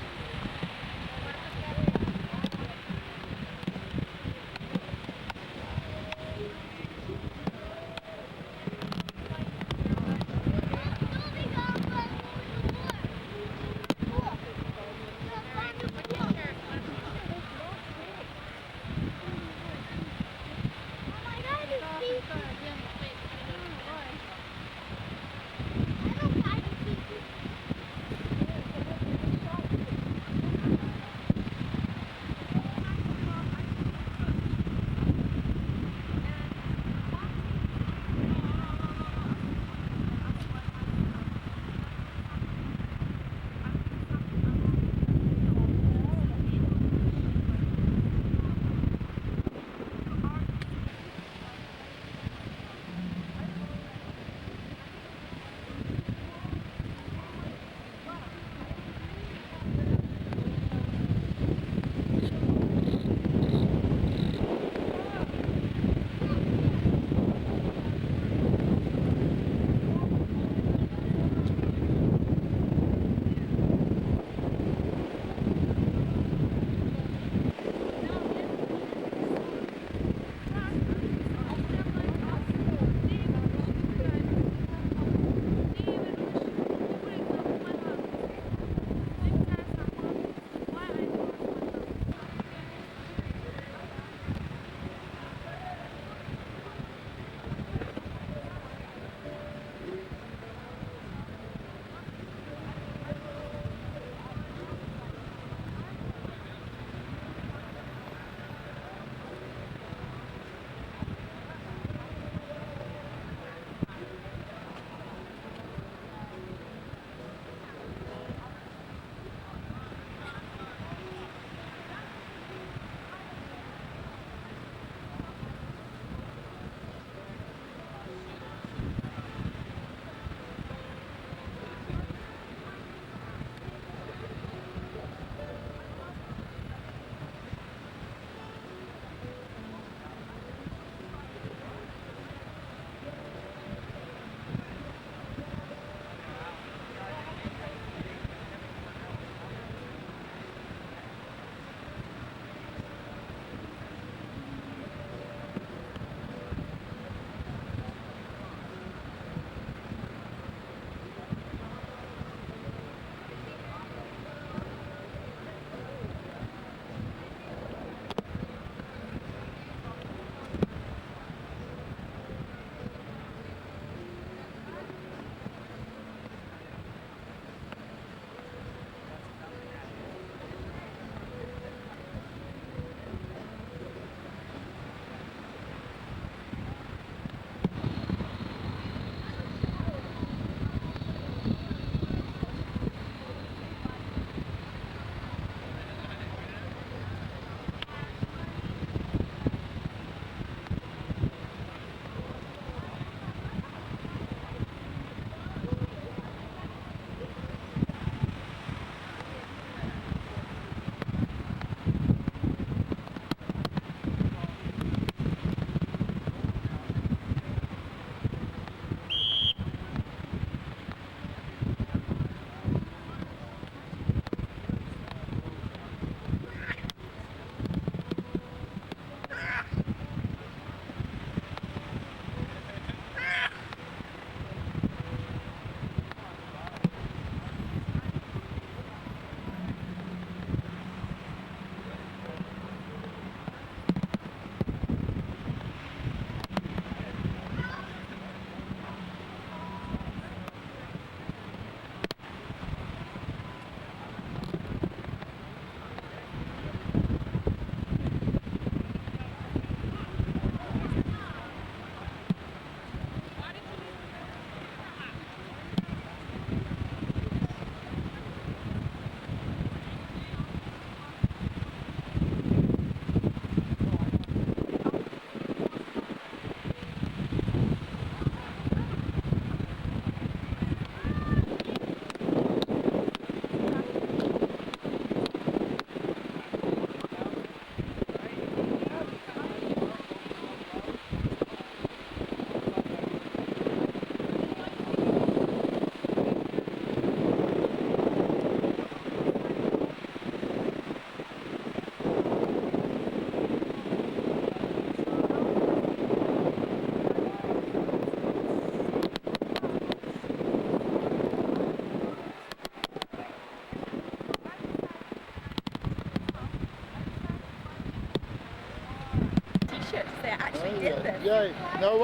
picture to say I actually did this. Yeah. Now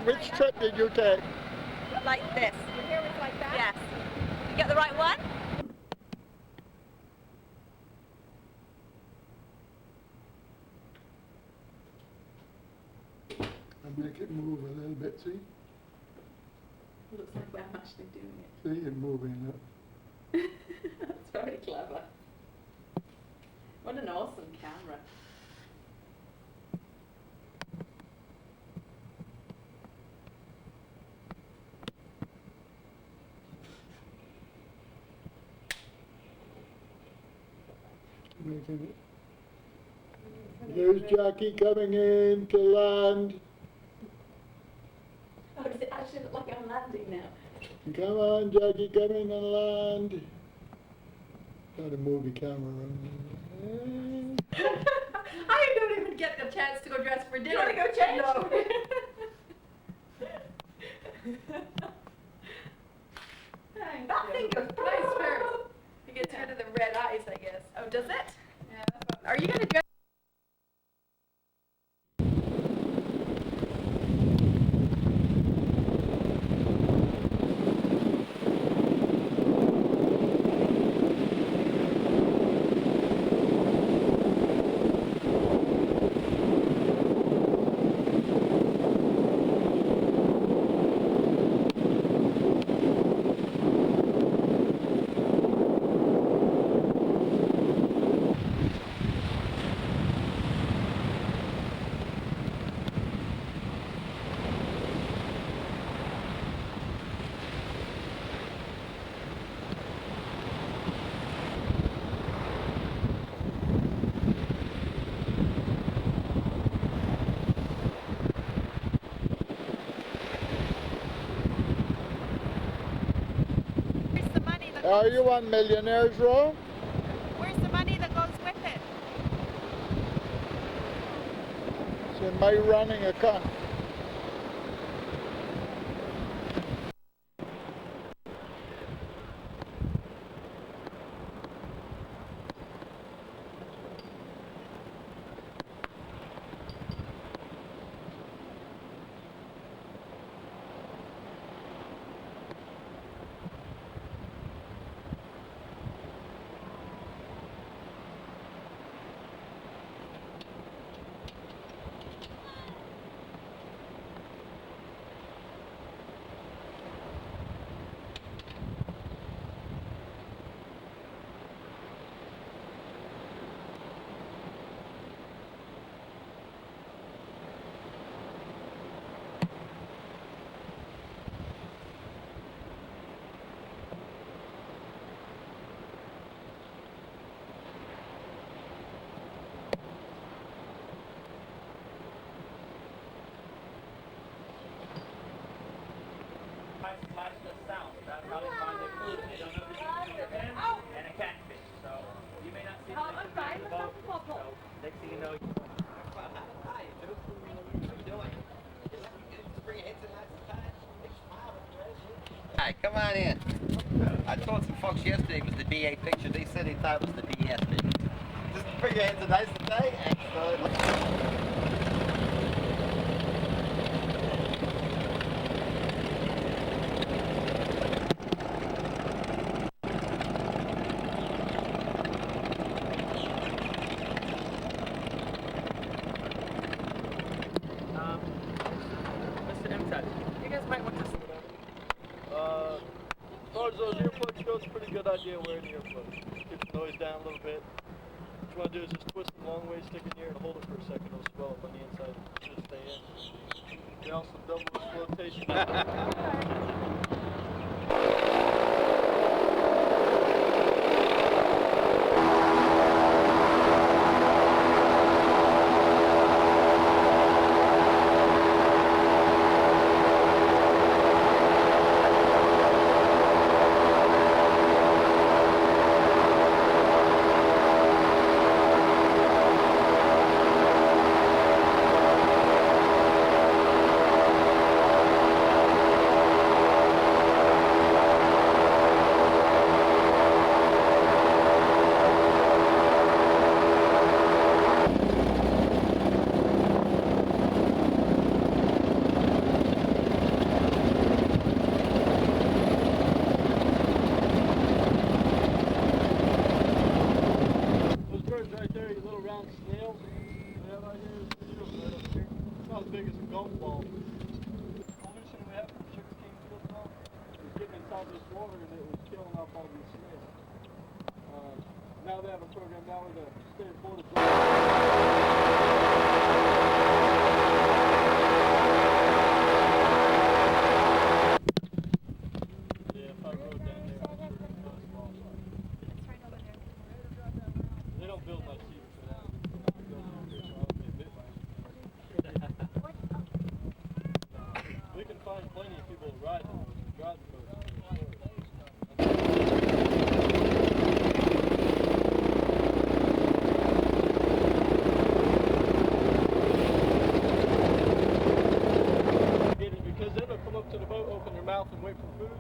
which trip did you take? Like this. Your hair was like that? Yes. You get the right one? I make it move a little bit, see? Looks like I'm actually doing it. See it moving up. That's very clever. What an awesome camera. Making it. There's Jackie coming in to land. Oh, does it actually look like I'm landing now? Come on, Jackie, come in and land. Got to move the camera around. I don't even get the chance to go dress for dinner. You want to go change? No. That thing goes Nice first. It gets rid of the red eyes, I guess. Oh, does it? Yeah. Are you going to dress? Are you on Millionaires Row? Where's the money that goes with it? It's in my running account. Hi, come on in. I told some folks yesterday it was the BA picture. They said they thought it was the BS picture. Just bring your hands are nice today. Excellent. Mr. MTAD, you guys might want to... As far as those earplugs go, it's a pretty good idea wearing the earplugs. Keep the noise down a little bit. What you want to do is just twist them long way, stick in here, and hold it for a second. It'll swell up on the inside. Just stay in. They also double as flotation. golf ball. The pollution we have from sugarcane fields and all was getting inside this water and it was killing off all these snakes. Now they have a program now where the state of Florida and wait for food,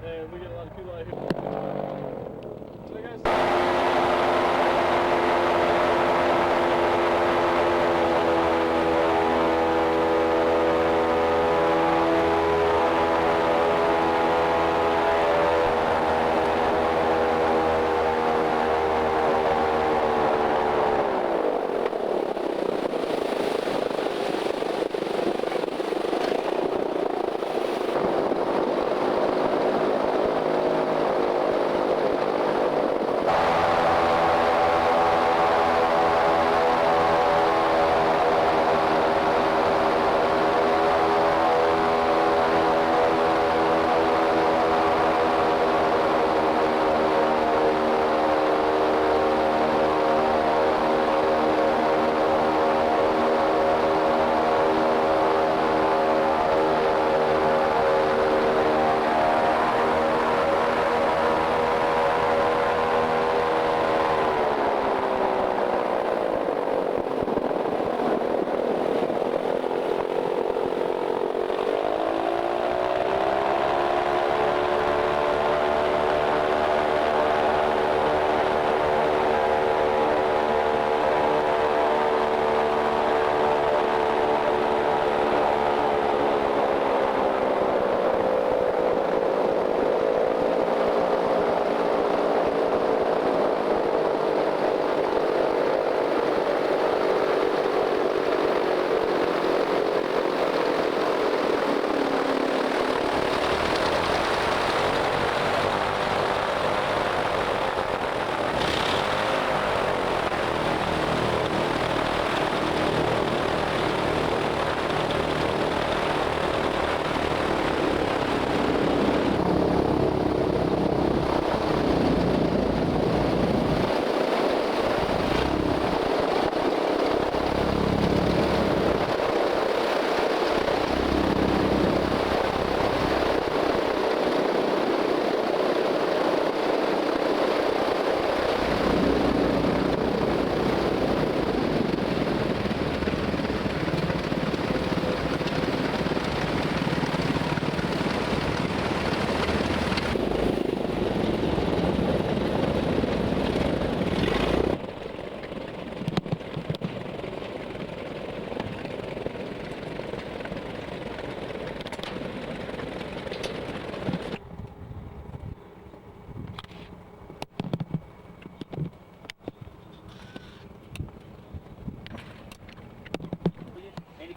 and we get a lot of people out here. So I guess.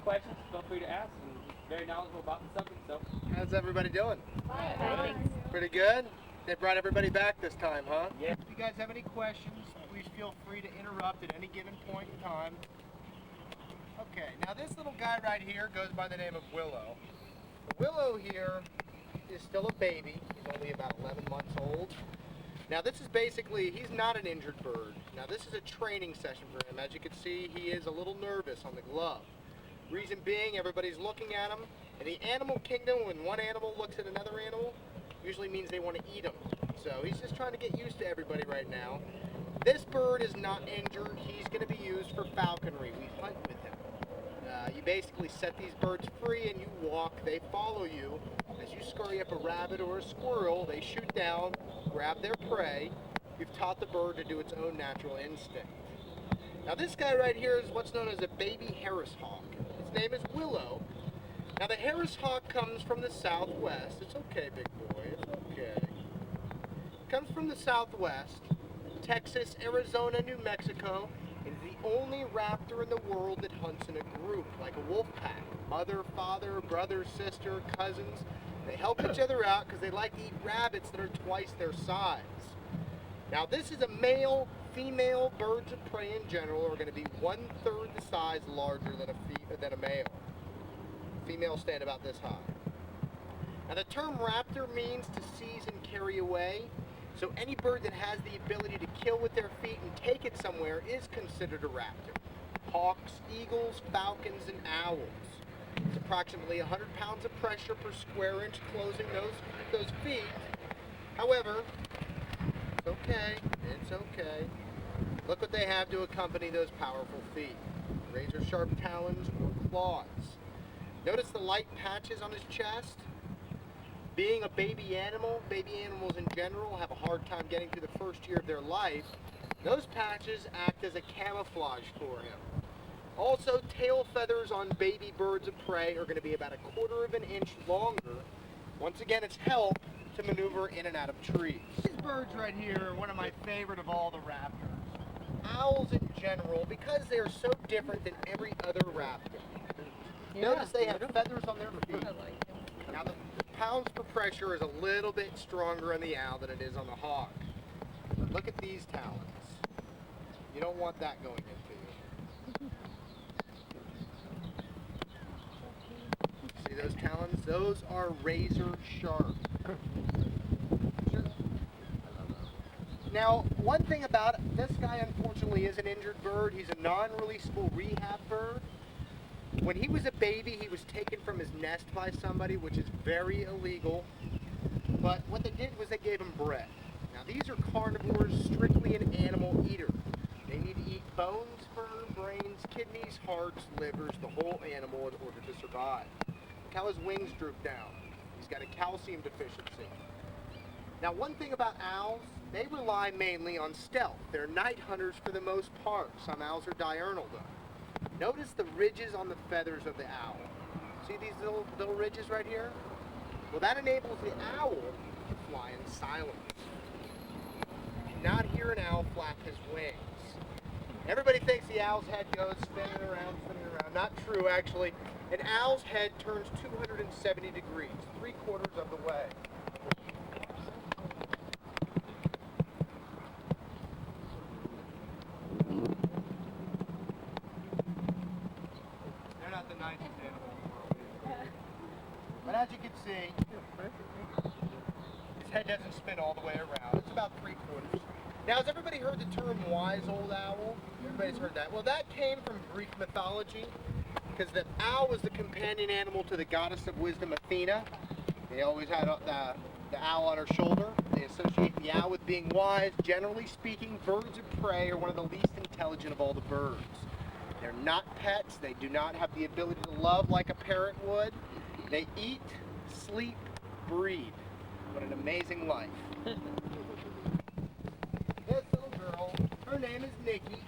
questions, feel free to ask. And very knowledgeable about the subject, so. How's everybody doing? Fine. Pretty good? They brought everybody back this time, huh? Yeah. If you guys have any questions, please feel free to interrupt at any given point in time. Okay, now this little guy right here goes by the name of Willow. Willow here is still a baby. He's only about 11 months old. Now this is basically, he's not an injured bird. Now this is a training session for him. As you can see, he is a little nervous on the glove. Reason being, everybody's looking at him. In the animal kingdom, when one animal looks at another animal, usually means they want to eat him. So he's just trying to get used to everybody right now. This bird is not injured. He's going to be used for falconry. We hunt with him. You basically set these birds free and you walk. They follow you. As you scurry up a rabbit or a squirrel, they shoot down, grab their prey. You've taught the bird to do its own natural instinct. Now this guy right here is what's known as a baby Harris hawk. His name is Willow. Now the Harris hawk comes from the southwest. It's okay, big boy, it's okay. It comes from the southwest, Texas, Arizona, New Mexico, It is the only raptor in the world that hunts in a group, like a wolf pack. Mother, father, brother, sister, cousins. They help each other out because they like to eat rabbits that are twice their size. Now this is a male. Female birds of prey in general are going to be 1/3 the size larger than a male. Females stand about this high. Now the term raptor means to seize and carry away. So any bird that has the ability to kill with their feet and take it somewhere is considered a raptor. Hawks, eagles, falcons, and owls. It's approximately 100 pounds of pressure per square inch closing those feet. However, it's okay. It's okay. Look what they have to accompany those powerful feet. Razor-sharp talons or claws. Notice the light patches on his chest? Being a baby animals in general have a hard time getting through the first year of their life. Those patches act as a camouflage for him. Also, tail feathers on baby birds of prey are going to be about 1/4 of an inch longer. Once again, it's help to maneuver in and out of trees. These birds right here are one of my favorite of all the raptors. Owls in general, because they are so different than every other raptor. Notice they have feathers on their feet. Now the pounds per pressure is a little bit stronger on the owl than it is on the hawk. But look at these talons. You don't want that going into you. See those talons? Those are razor sharp. Now, one thing about it, this guy unfortunately is an injured bird. He's a non-releasable rehab bird. When he was a baby, he was taken from his nest by somebody, which is very illegal. But what they did was they gave him bread. Now, these are carnivores, strictly an animal eater. They need to eat bones, fur, brains, kidneys, hearts, livers, the whole animal in order to survive. Look how his wings droop down. He's got a calcium deficiency. Now, one thing about owls, they rely mainly on stealth. They're night hunters for the most part. Some owls are diurnal, though. Notice the ridges on the feathers of the owl. See these little ridges right here? Well, that enables the owl to fly in silence. You cannot hear an owl flap his wings. Everybody thinks the owl's head goes spinning around. Not true, actually. An owl's head turns 270 degrees, 3/4 of the way. They're not the nicest animal in the world. But as you can see, his head doesn't spin all the way around. It's about 3/4. Now, has everybody heard the term wise old owl? Everybody's heard that. Well, that came from Greek mythology, because the owl was the companion animal to the goddess of wisdom, Athena. They always had the owl on her shoulder. They associate the owl with being wise. Generally speaking, birds of prey are one of the least intelligent of all the birds. They're not pets. They do not have the ability to love like a parrot would. They eat, sleep, breed. What an amazing life. This little girl, her name is Nikki.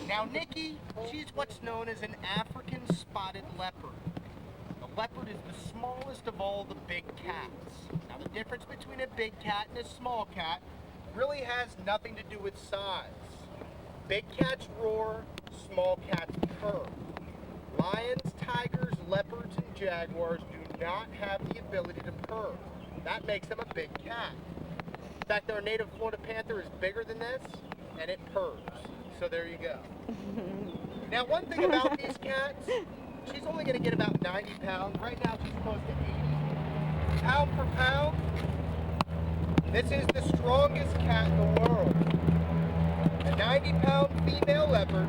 Now Nikki, she's what's known as an African spotted leopard. The leopard is the smallest of all the big cats. Now the difference between a big cat and a small cat really has nothing to do with size. Big cats roar, small cats purr. Lions, tigers, leopards, and jaguars do not have the ability to purr. That makes them a big cat. In fact, our native Florida panther is bigger than this, and it purrs. So there you go. Now, one thing about these cats, she's only going to get about 90 pounds. Right now, she's close to 80. Pound for pound, this is the strongest cat in the world. A 90-pound female leopard.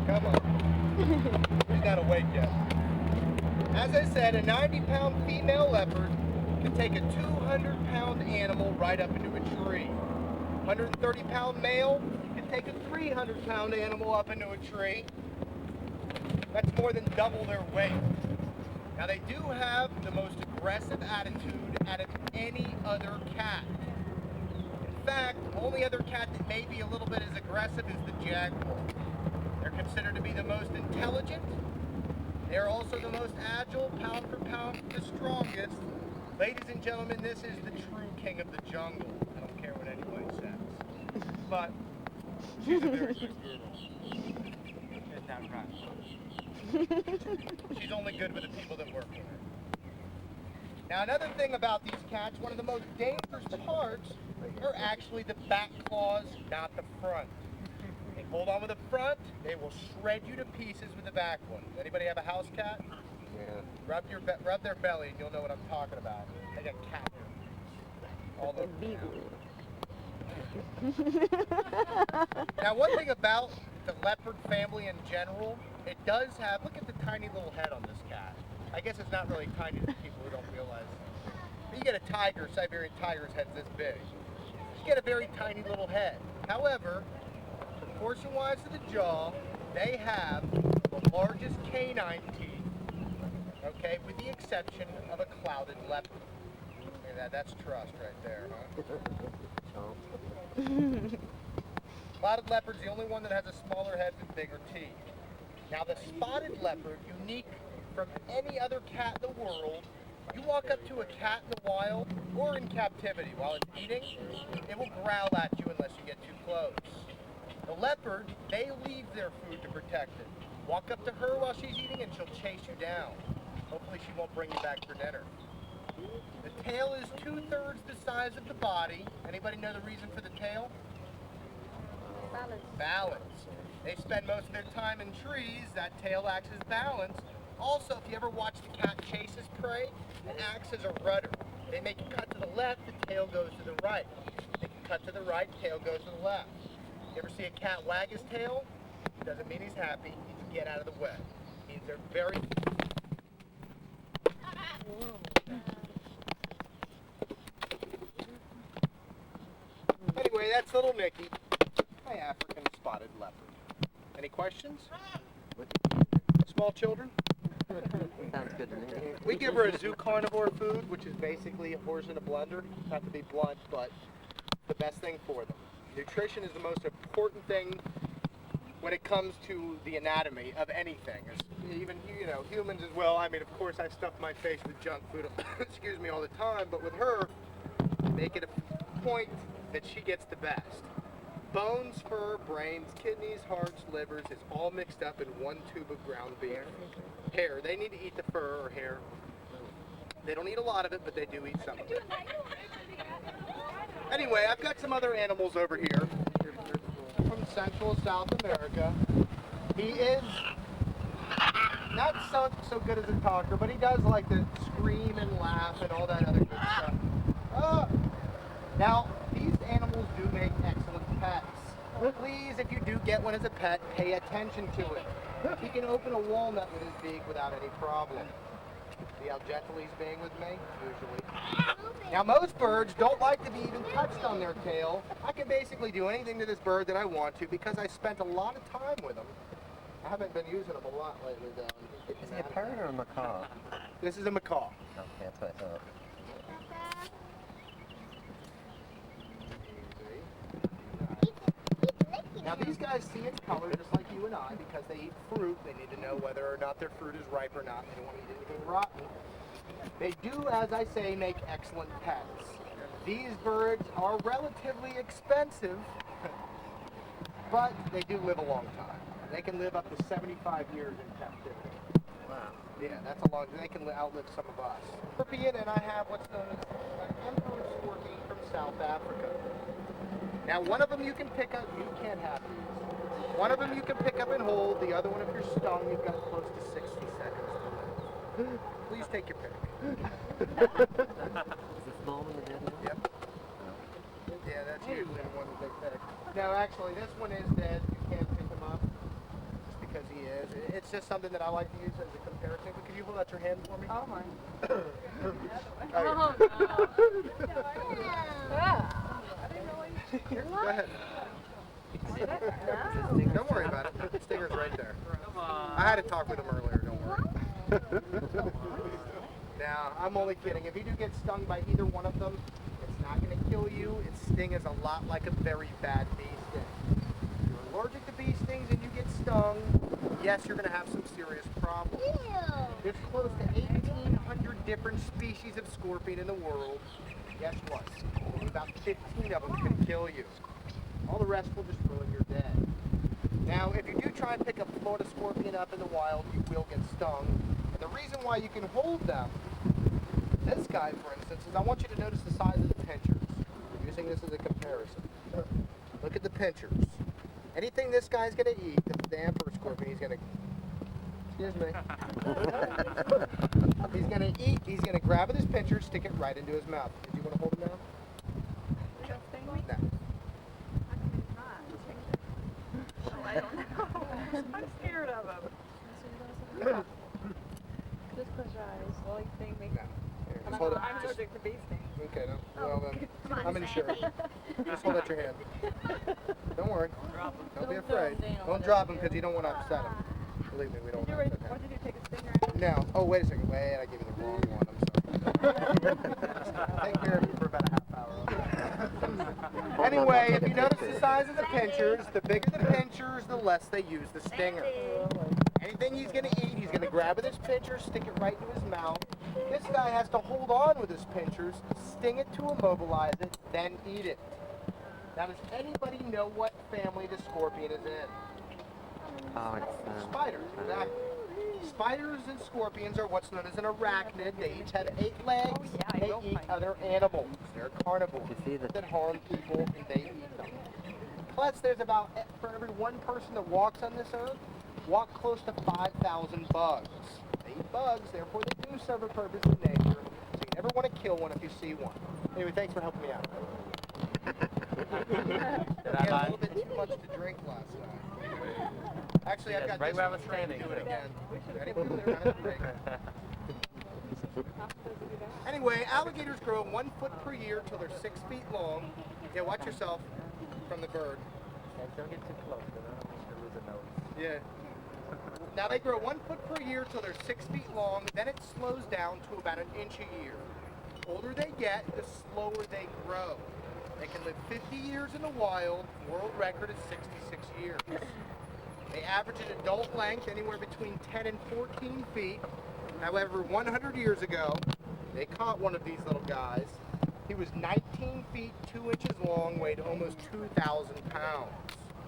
Come on. She's not awake yet. As I said, a 90-pound female leopard can take a 200-pound animal right up into a tree. 130-pound male can take a 300-pound animal up into a tree. That's more than double their weight. Now they do have the most aggressive attitude out of any other cat. In fact, the only other cat that may be a little bit as aggressive is the jaguar. They're considered to be the most intelligent. They're also the most agile, pound for pound, the strongest. Ladies and gentlemen, this is the true king of the jungle. I don't care what anybody says. But she's a very good girl. Isn't that right? She's only good with the people that work with her. Now another thing about these cats, one of the most dangerous parts are actually the back claws, not the front. They hold on with the front, they will shred you to pieces with the back one. Anybody have a house cat? Yeah. Rub their belly and you'll know what I'm talking about. They got cat hair all over now. Now one thing about the leopard family in general, it does have, look at the tiny little head on this cat. I guess it's not really tiny to people who don't realize. But you get a tiger, Siberian tiger's head's this big. You get a very tiny little head. However, proportion-wise to the jaw, they have the largest canine teeth, okay, with the exception of a clouded leopard. Look at that, that's trust right there, huh? Clouded leopard's the only one that has a smaller head with bigger teeth. Now the spotted leopard, unique from any other cat in the world, you walk up to a cat in the wild or in captivity while it's eating, it will growl at you unless you get too close. The leopard, they leave their food to protect it. Walk up to her while she's eating and she'll chase you down. Hopefully she won't bring you back for dinner. The tail is 2/3 the size of the body. Anybody know the reason for the tail? Balance. Balance. They spend most of their time in trees. That tail acts as balance. Also, if you ever watch the cat chase its prey, it acts as a rudder. They make it cut to the left, the tail goes to the right. They can cut to the right, tail goes to the left. You ever see a cat wag his tail? Doesn't mean he's happy. He needs to get out of the way. It means they're very... Anyway, that's little Nicky, my African spotted leopard. Any questions? Small children? Sounds good to me. We give her a zoo carnivore food, which is basically a horse in a blender. Not to be blunt, but the best thing for them. Nutrition is the most important thing when it comes to the anatomy of anything. Even, you know, humans as well. I mean, of course, I stuff my face with junk food, excuse me, all the time, but with her, make it a point that she gets the best. Bones, fur, brains, kidneys, hearts, livers is all mixed up in one tube of ground beef. Hair, they need to eat the fur or hair. They don't eat a lot of it, but they do eat some of it. Anyway, I've got some other animals over here from Central and South America. He is not so good as a talker, but he does like to scream and laugh and all that other good stuff. Now, these animals do make excellent pets. Please, if you do get one as a pet, pay attention to it. He can open a walnut with his beak without any problem. See how gentle he's being with me? Usually. Now, most birds don't like to be even touched on their tail. I can basically do anything to this bird that I want to because I spent a lot of time with him. I haven't been using them a lot lately, though. Is he a parrot or a macaw? This is a macaw. Okay, that's what I thought. Now these guys see its color just like you and I because they eat fruit. They need to know whether or not their fruit is ripe or not. They don't want to eat anything rotten. They do, as I say, make excellent pets. These birds are relatively expensive, but they do live a long time. They can live up to 75 years in captivity. Wow. Yeah, that's a long time. They can outlive some of us. Scorpion, and I have what's known as an emperor scorpion from South Africa. Now, one of them you can pick up, you can't have these. One of them you can pick up and hold, the other one if you're stung, you've got close to 60 seconds to live. Please take your pick. Is the small one the dead one? Yep. Yeah, that's usually the one that they pick. Now, actually, this one is dead. You can't pick him up just because he is. It's just something that I like to use as a comparison. But could you hold out your hand for me? Oh, my. Oh, no. Here, go ahead. Don't worry about it. The stinger's right there. I had to talk with him earlier, don't worry. Now, I'm only kidding. If you do get stung by either one of them, it's not going to kill you. Its sting is a lot like a very bad bee sting. If you're allergic to bee stings and you get stung, yes, you're going to have some serious problems. There's close to 1,800 different species of scorpion in the world, guess what? Only about 15 of them can kill you. All the rest will destroy and you're dead. Now, if you do try and pick a Florida scorpion up in the wild, you will get stung. And the reason why you can hold them, this guy, for instance, is I want you to notice the size of the pinchers. I'm using this as a comparison. Look at the pinchers. Anything this guy's going to eat, the emperor scorpion, he's going to... Excuse me. He's going to eat, he's going to grab with his pincher, stick it right into his mouth. Did you want to hold him now? No. I don't know. I'm scared of him. Just close your eyes while you sting me. No. Here, just hold it. I'm allergic to bee stings. Okay, no. Well then, I'm insured. Just hold out your hand. Don't worry. Don't be afraid. Don't drop him because you don't want to upset him. Believe me, we don't want to upset him. What did you take a stinger out? No. Oh, wait a second. Wait, I gave you the wrong one. I'm sorry. Take care of you for about a half hour. Anyway, if you notice the size of the pinchers, the bigger the pinchers, the less they use the stinger. Anything he's going to eat, he's going to grab with his pincher, stick it right into his mouth. This guy has to hold on with his pinchers, sting it to immobilize it, then eat it. Now, does anybody know what family the scorpion is in? Oh, it's... Spiders, exactly. Spiders and scorpions are what's known as an arachnid. They each have 8 legs. They eat other animals. They're carnivores that harm people, and they eat them. Plus, there's about, for every one person that walks on this earth, walk close to 5,000 bugs. They eat bugs, therefore they do serve a purpose in nature, so you never want to kill one if you see one. Anyway, thanks for helping me out. I had a little bit too much to drink last night. Actually, I've got right this where I one was trained to standing. do it again. Ready? There, kind of break. Anyway, alligators grow 1 foot per year till they're 6 feet long. Yeah, watch yourself from the bird. Don't get too close, because I don't want you to lose a nose. Yeah. Now they grow 1 foot per year till they're 6 feet long, then it slows down to about 1 inch a year. The older they get, the slower they grow. They can live 50 years in the wild. World record is 66 years. They average an adult length anywhere between 10 and 14 feet. However, 100 years ago, they caught one of these little guys. He was 19 feet 2 inches long, weighed almost 2,000 pounds.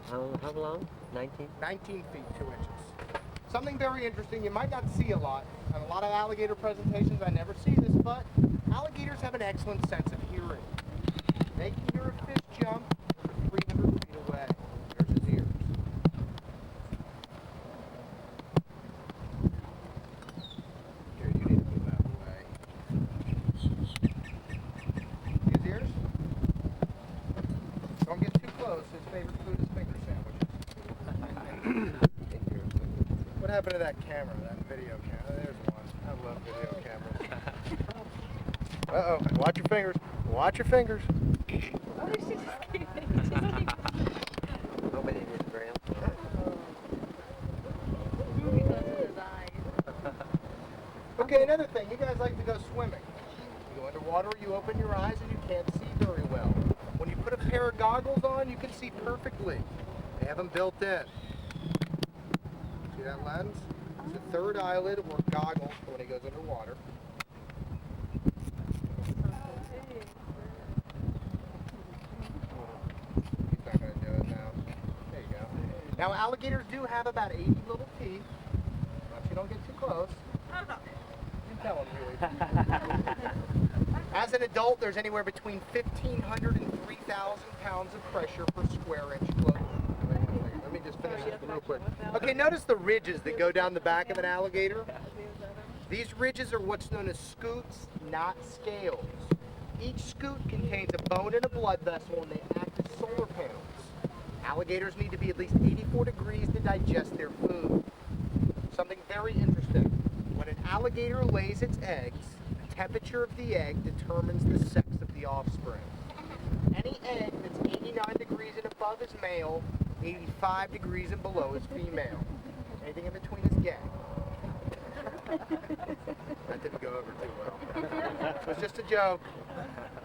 How long? 19? 19 feet 2 inches. Something very interesting, you might not see a lot. On a lot of alligator presentations, I never see this, but alligators have an excellent sense of hearing. They can hear a fish jump 300 feet away. There's his ears. Here, you need to move out of the way. See his ears? Don't get too close. His favorite food is finger sandwiches. What happened to that camera, that video camera? There's one. I love video cameras. Uh-oh. Watch your fingers. Watch your fingers. Oh, she's just keeping. Nobody did the ground. Okay, another thing. You guys like to go swimming. You go underwater, you open your eyes, and you can't see very well. When you put a pair of goggles on, you can see perfectly. They have them built in. See that lens? It's a third eyelid or goggle for when he goes underwater. He's not going to do it now. There you go. Now, alligators do have about 80 little teeth. But you don't get too close. You tell him, really. As an adult, there's anywhere between 1,500 and 3,000 pounds of pressure per square inch flow. Let me just finish this real quick. Okay, notice the ridges that go down the back of an alligator. These ridges are what's known as scutes, not scales. Each scute contains a bone and a blood vessel, and they act as solar panels. Alligators need to be at least 84 degrees to digest their food. Something very interesting. When an alligator lays its eggs, the temperature of the egg determines the sex of the offspring. Any egg that's 89 degrees and above is male, 85 degrees and below is female. Anything in between is gay. That didn't go over too well. It was just a joke.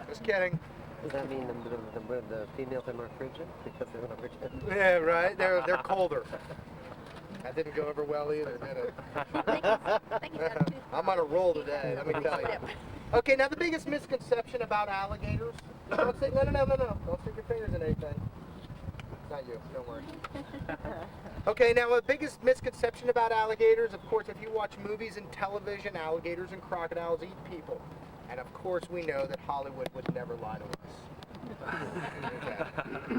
Just kidding. Does that mean the females are more frigid because they're not frigid? Yeah, right. They're colder. That didn't go over well either, did it? I'm on a roll today, let me tell you. Okay, now the biggest misconception about alligators. Don't say, no. Don't stick your fingers in anything. It's not you, don't worry. Okay, now the biggest misconception about alligators, of course, if you watch movies and television, alligators and crocodiles eat people. And of course we know that Hollywood would never lie to us. Okay.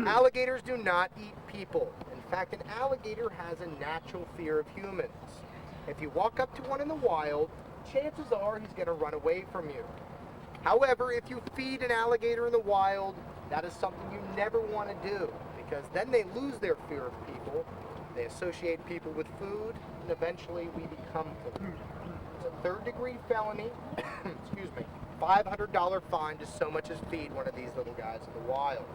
Alligators do not eat people. In fact, an alligator has a natural fear of humans. If you walk up to one in the wild, chances are he's going to run away from you. However, if you feed an alligator in the wild, that is something you never want to do, because then they lose their fear of people. They associate people with food, and eventually we become food. It's a third-degree felony, excuse me, $500 fine to so much as feed one of these little guys in the wild.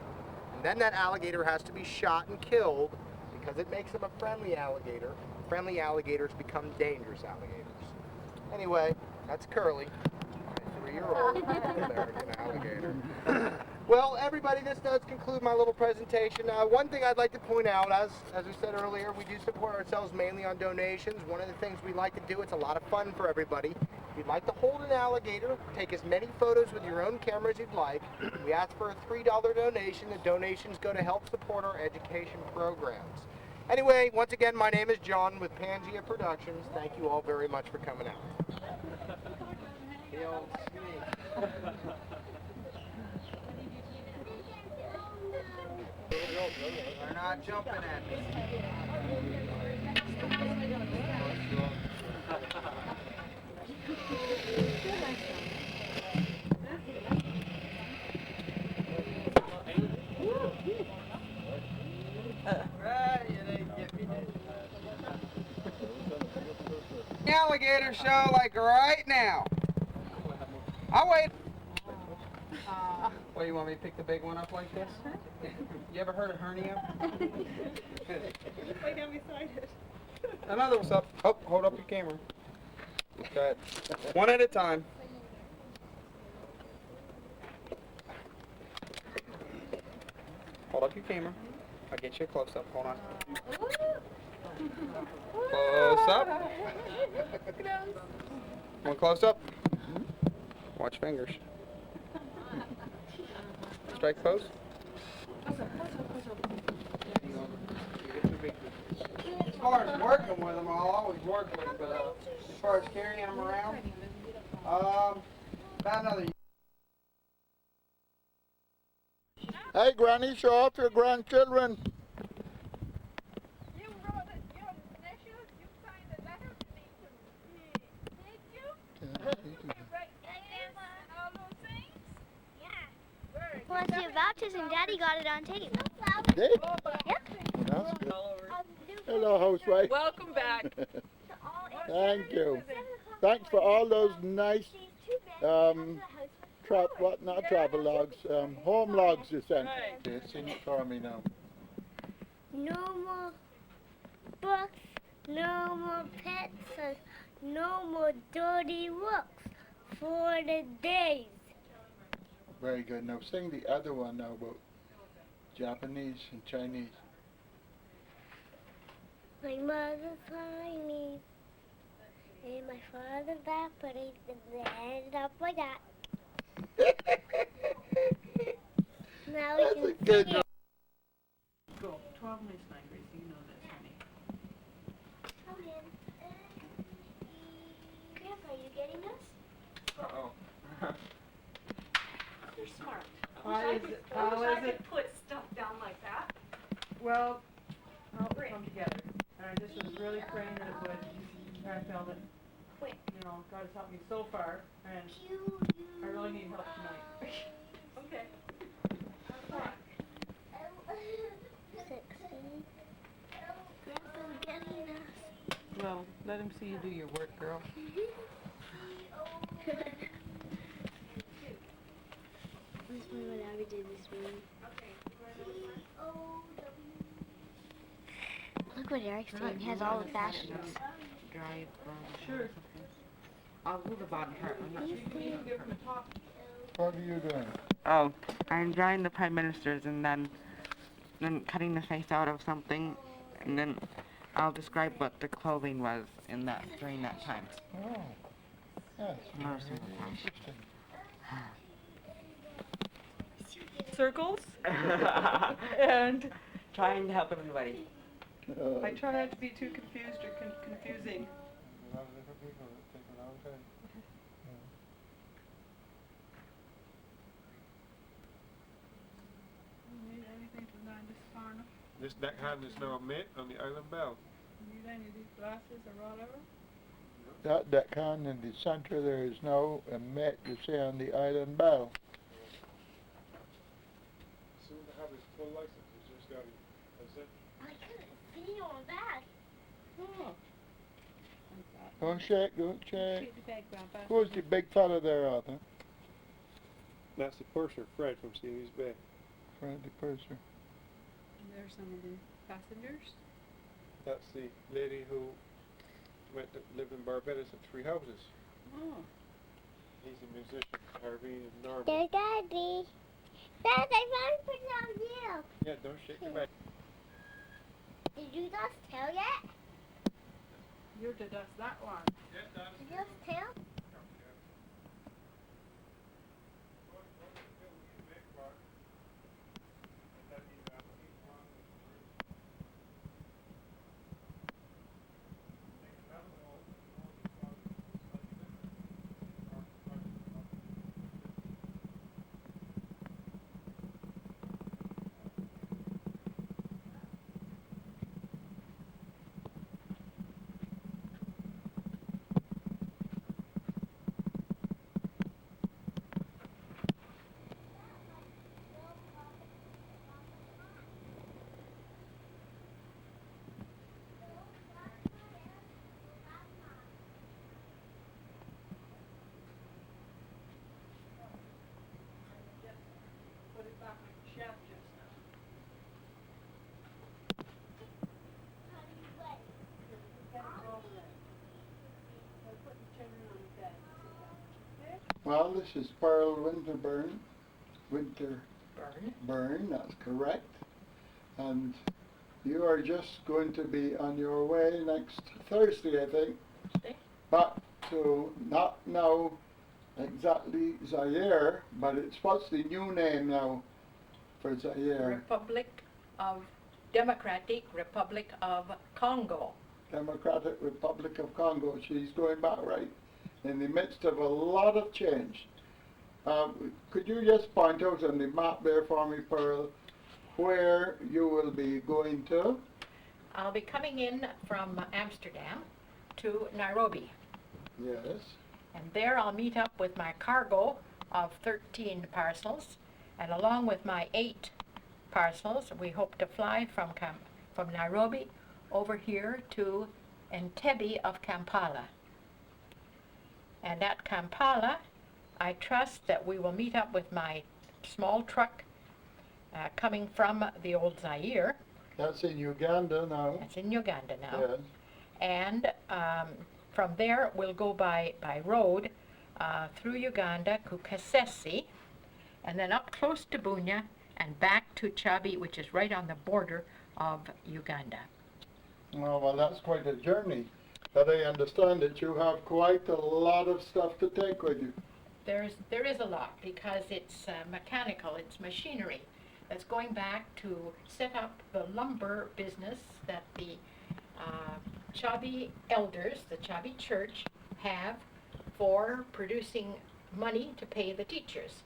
And then that alligator has to be shot and killed because it makes him a friendly alligator. Friendly alligators become dangerous alligators. Anyway, that's Curly, my 3-year-old American alligator. Well, everybody, this does conclude my little presentation. One thing I'd like to point out, as we said earlier, we do support ourselves mainly on donations. One of the things we like to do, it's a lot of fun for everybody. If you'd like to hold an alligator, take as many photos with your own camera as you'd like. We ask for a $3 donation. The donations go to help support our education programs. Anyway, once again, my name is John with Pangea Productions. Thank you all very much for coming out. The old snake. They're not jumping at me. Alligator show like right now. I'll wait. What, you want me to pick the big one up like this? You ever heard of hernia? Lay down beside it. Another one's up. Oh, hold up your camera. Okay. One at a time. Hold up your camera. I'll get you a close up. Hold on. Close up. One close up. Watch fingers. Strike pose. As far as working with them, I'll always work with them, but as far as carrying them around, about another. Hey, Granny, show off your grandchildren. You wrote it, your initials, you signed the letter to me. Did you? Right, all those things? Yeah. Plus your vouchers and Daddy got it on tape. Did? Yep. That's good. Hello, housewife. Welcome back. Thank you. Thanks for all those nice, not travel logs, home logs you sent. Okay, sing it for me now. No more books, no more pets, no more dirty looks for the days. Very good. Now sing the other one now about Japanese and Chinese. My mother's Chinese, and my father's Japanese, and they ended up like that. Now we can sing it. Go. 12 minutes, 9 Grace. You know this, honey. Come in. Grandpa, are you getting us? Uh-oh. You're smart. How is it? I could put stuff down like that. Well, I'll put them together. And I just was really praying that it would. And I felt it. Quick. You know, God has helped me so far, and I really need help tonight. Okay. 16. Grandpa's getting us. Well, let him see you do your work, girl. That's what Abby did this morning. Look what Eric's doing. He has all the fashions. Dry it from. Sure. I'll do the bottom part. I'm not sure. What are you doing? Oh, I'm drawing the prime ministers and then cutting the face out of something and then I'll describe what the clothing was in that during that time. Oh, yes. Mercy. Circles and Trying to help everybody. I try not to be too confused or confusing. A lot of different people, it takes a long time. Need anything to learn this farmer? This deckhand is now met on the Island Bell. Need any of these glasses or whatever? That deckhand in the center there is now a met, you say, on the Island Bell. Soon to have his full license, he's just got it. That's it. I couldn't see all that. Oh. Don't shake, don't shake. Keep the bag, Grandpa. Who's the big fella there, Arthur? That's the purser, Fred from Stevie's Bay. Fred the purser. And there's some of the passengers. That's the lady who went to live in Barbados at 3 houses. Oh. He's a musician, Harvey and Norman. There's Daddy. Dad, I found for some deal. Yeah, don't shake your back. Did you just tell yet? You're to dust that one. Did you just tell? Put it back in the shaft just now. Well, this is Pearl Winterburn. Winterburn, that's correct. And you are just going to be on your way next Thursday, I think. Back to, not now exactly Zaire, but it's, what's the new name now for Zaire? Democratic Republic of Congo. Democratic Republic of Congo. She's going back right in the midst of a lot of change. Could you just point out on the map there for me, Pearl, where you will be going to? I'll be coming in from Amsterdam to Nairobi. Yes. And there I'll meet up with my cargo of 13 parcels, and along with my 8 parcels, we hope to fly from Nairobi over here to Entebbe of Kampala. And at Kampala, I trust that we will meet up with my small truck coming from the old Zaire. That's in Uganda now. That's in Uganda now. Yes. And from there, we'll go by road through Uganda to Kasese, and then up close to Bunia, and back to Chabi, which is right on the border of Uganda. Oh, well, that's quite a journey. But I understand that you have quite a lot of stuff to take with you. There is a lot, because it's mechanical, it's machinery that's going back to set up the lumber business that the Chabi elders, the Chabi church, have for producing money to pay the teachers.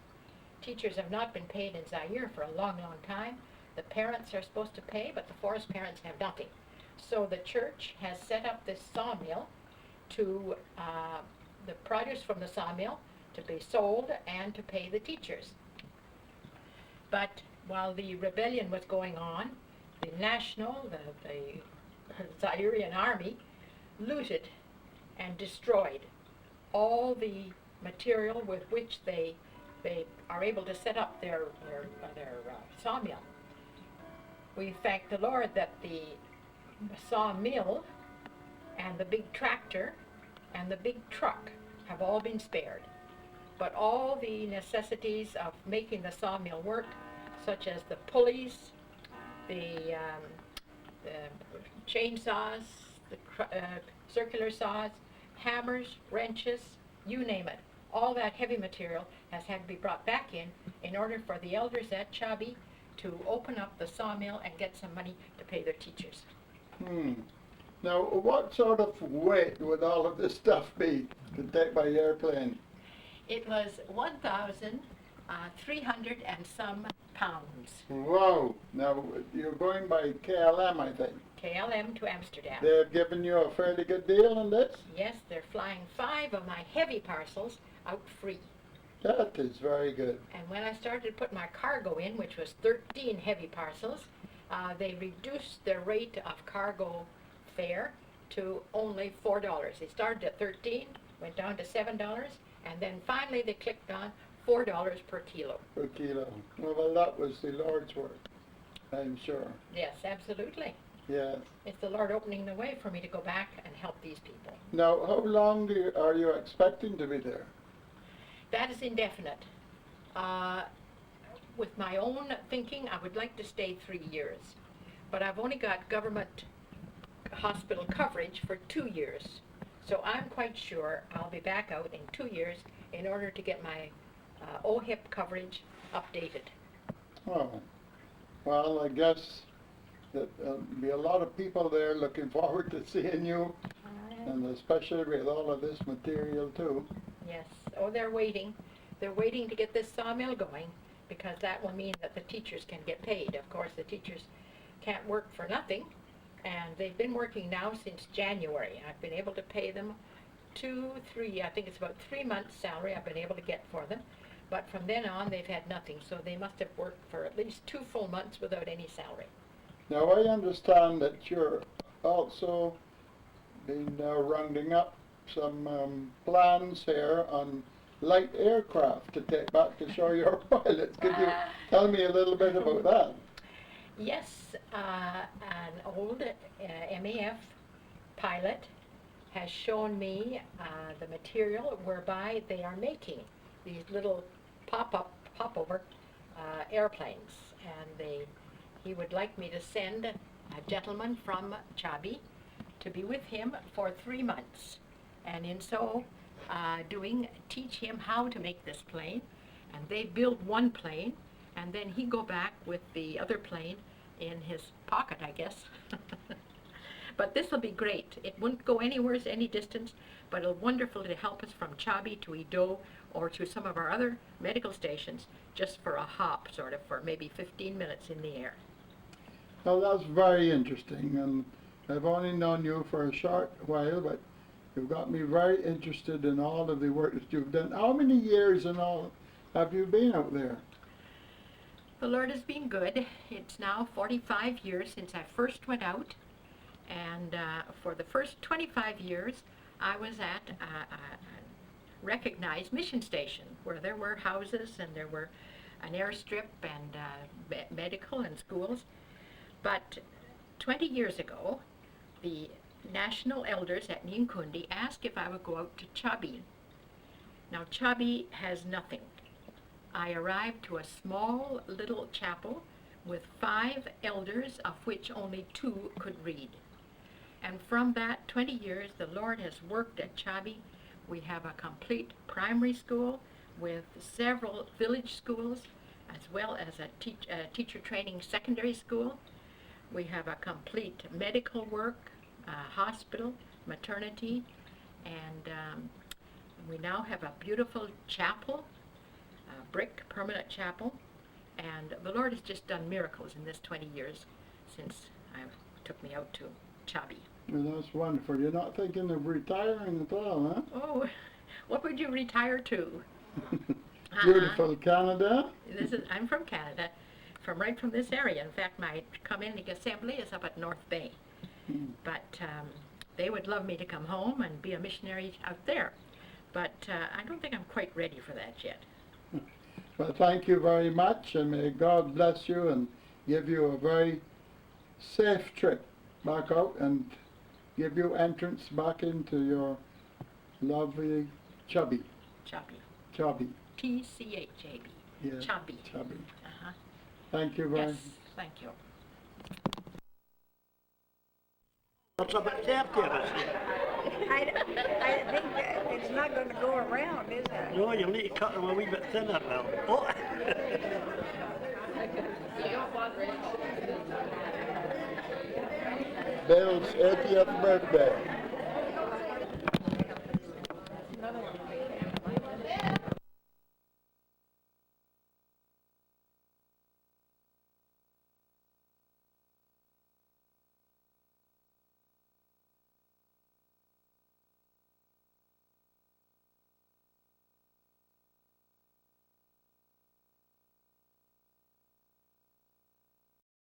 Teachers have not been paid in Zaire for a long, long time. The parents are supposed to pay, but the forest parents have nothing. So the church has set up this sawmill to, the produce from the sawmill to be sold and to pay the teachers. But while the rebellion was going on, the national, the Zairean army looted and destroyed all the material with which they are able to set up their sawmill. We thank the Lord that the sawmill and the big tractor and the big truck have all been spared. But all the necessities of making the sawmill work, such as the pulleys, the chainsaws, the circular saws, hammers, wrenches, you name it. All that heavy material has had to be brought back in order for the elders at Chubby to open up the sawmill and get some money to pay their teachers. Now, what sort of weight would all of this stuff be to take by airplane? It was 1,300 and some pounds. Wow! Now, you're going by KLM, I think. KLM to Amsterdam. They've given you a fairly good deal on this? Yes, they're flying 5 of my heavy parcels out free. That is very good. And when I started to put my cargo in, which was 13 heavy parcels, they reduced their rate of cargo fare to only $4. They started at 13, went down to $7, and then finally they clicked on $4 per kilo. Per kilo. Well, that was the Lord's work, I'm sure. Yes, absolutely. Yes. It's the Lord opening the way for me to go back and help these people. Now, how long are you expecting to be there? That is indefinite. With my own thinking, I would like to stay 3 years. But I've only got government hospital coverage for 2 years. So I'm quite sure I'll be back out in 2 years in order to get my OHIP coverage updated. Oh, well, I guess that there'll be a lot of people there looking forward to seeing you, and especially with all of this material too. Yes. Oh, they're waiting. They're waiting to get this sawmill going because that will mean that the teachers can get paid. Of course, the teachers can't work for nothing, and they've been working now since January. I've been able to pay them I think it's about 3 months' salary I've been able to get for them. But from then on, they've had nothing, so they must have worked for at least 2 full months without any salary. Now, I understand that you're also been rounding up some plans here on light aircraft to take back to show your pilots. Could you tell me a little bit about that? Yes, an old MAF pilot has shown me the material whereby they are making these little popover airplanes, and he would like me to send a gentleman from Chubby to be with him for 3 months, and in so doing, teach him how to make this plane. And they build one plane, and then he go back with the other plane in his pocket, I guess. But this will be great. It won't go anywhere, any distance, but it'll wonderful to help us from Chubby to Edo or to some of our other medical stations just for a hop, sort of, for maybe 15 minutes in the air. Well, that's very interesting, and I've only known you for a short while, but you've got me very interested in all of the work that you've done. How many years in all have you been out there? The Lord has been good. It's now 45 years since I first went out, and for the first 25 years I was at a recognized mission station where there were houses and there were an airstrip and medical and schools. But 20 years ago, the national elders at Ninkundi asked if I would go out to Chubby. Now, Chubby has nothing. I arrived to a small little chapel with 5 elders, of which only 2 could read. And from that 20 years, the Lord has worked at Chubby. We have a complete primary school with several village schools, as well as a teacher training secondary school. We have a complete medical work, hospital, maternity, and we now have a beautiful chapel, a brick permanent chapel, and the Lord has just done miracles in this 20 years since took me out to Chubby. Well, that's wonderful. You're not thinking of retiring at all, huh? Oh, what would you retire to? Beautiful Canada. I'm from Canada, right from this area. In fact, my community assembly is up at North Bay. But they would love me to come home and be a missionary out there. But I don't think I'm quite ready for that yet. Well, thank you very much, and may God bless you and give you a very safe trip back out and give you entrance back into your lovely Chubby. Chubby. Chubby. T-C-H-A-B. Yes. Chubby. Chubby. Uh-huh. Thank you very much. Yes, thank you. What's up at 70 of us here? I think that it's not going to go around, is it? No, you'll need to cut them a wee bit thinner, Bill. Oh. Bill's 80th birthday.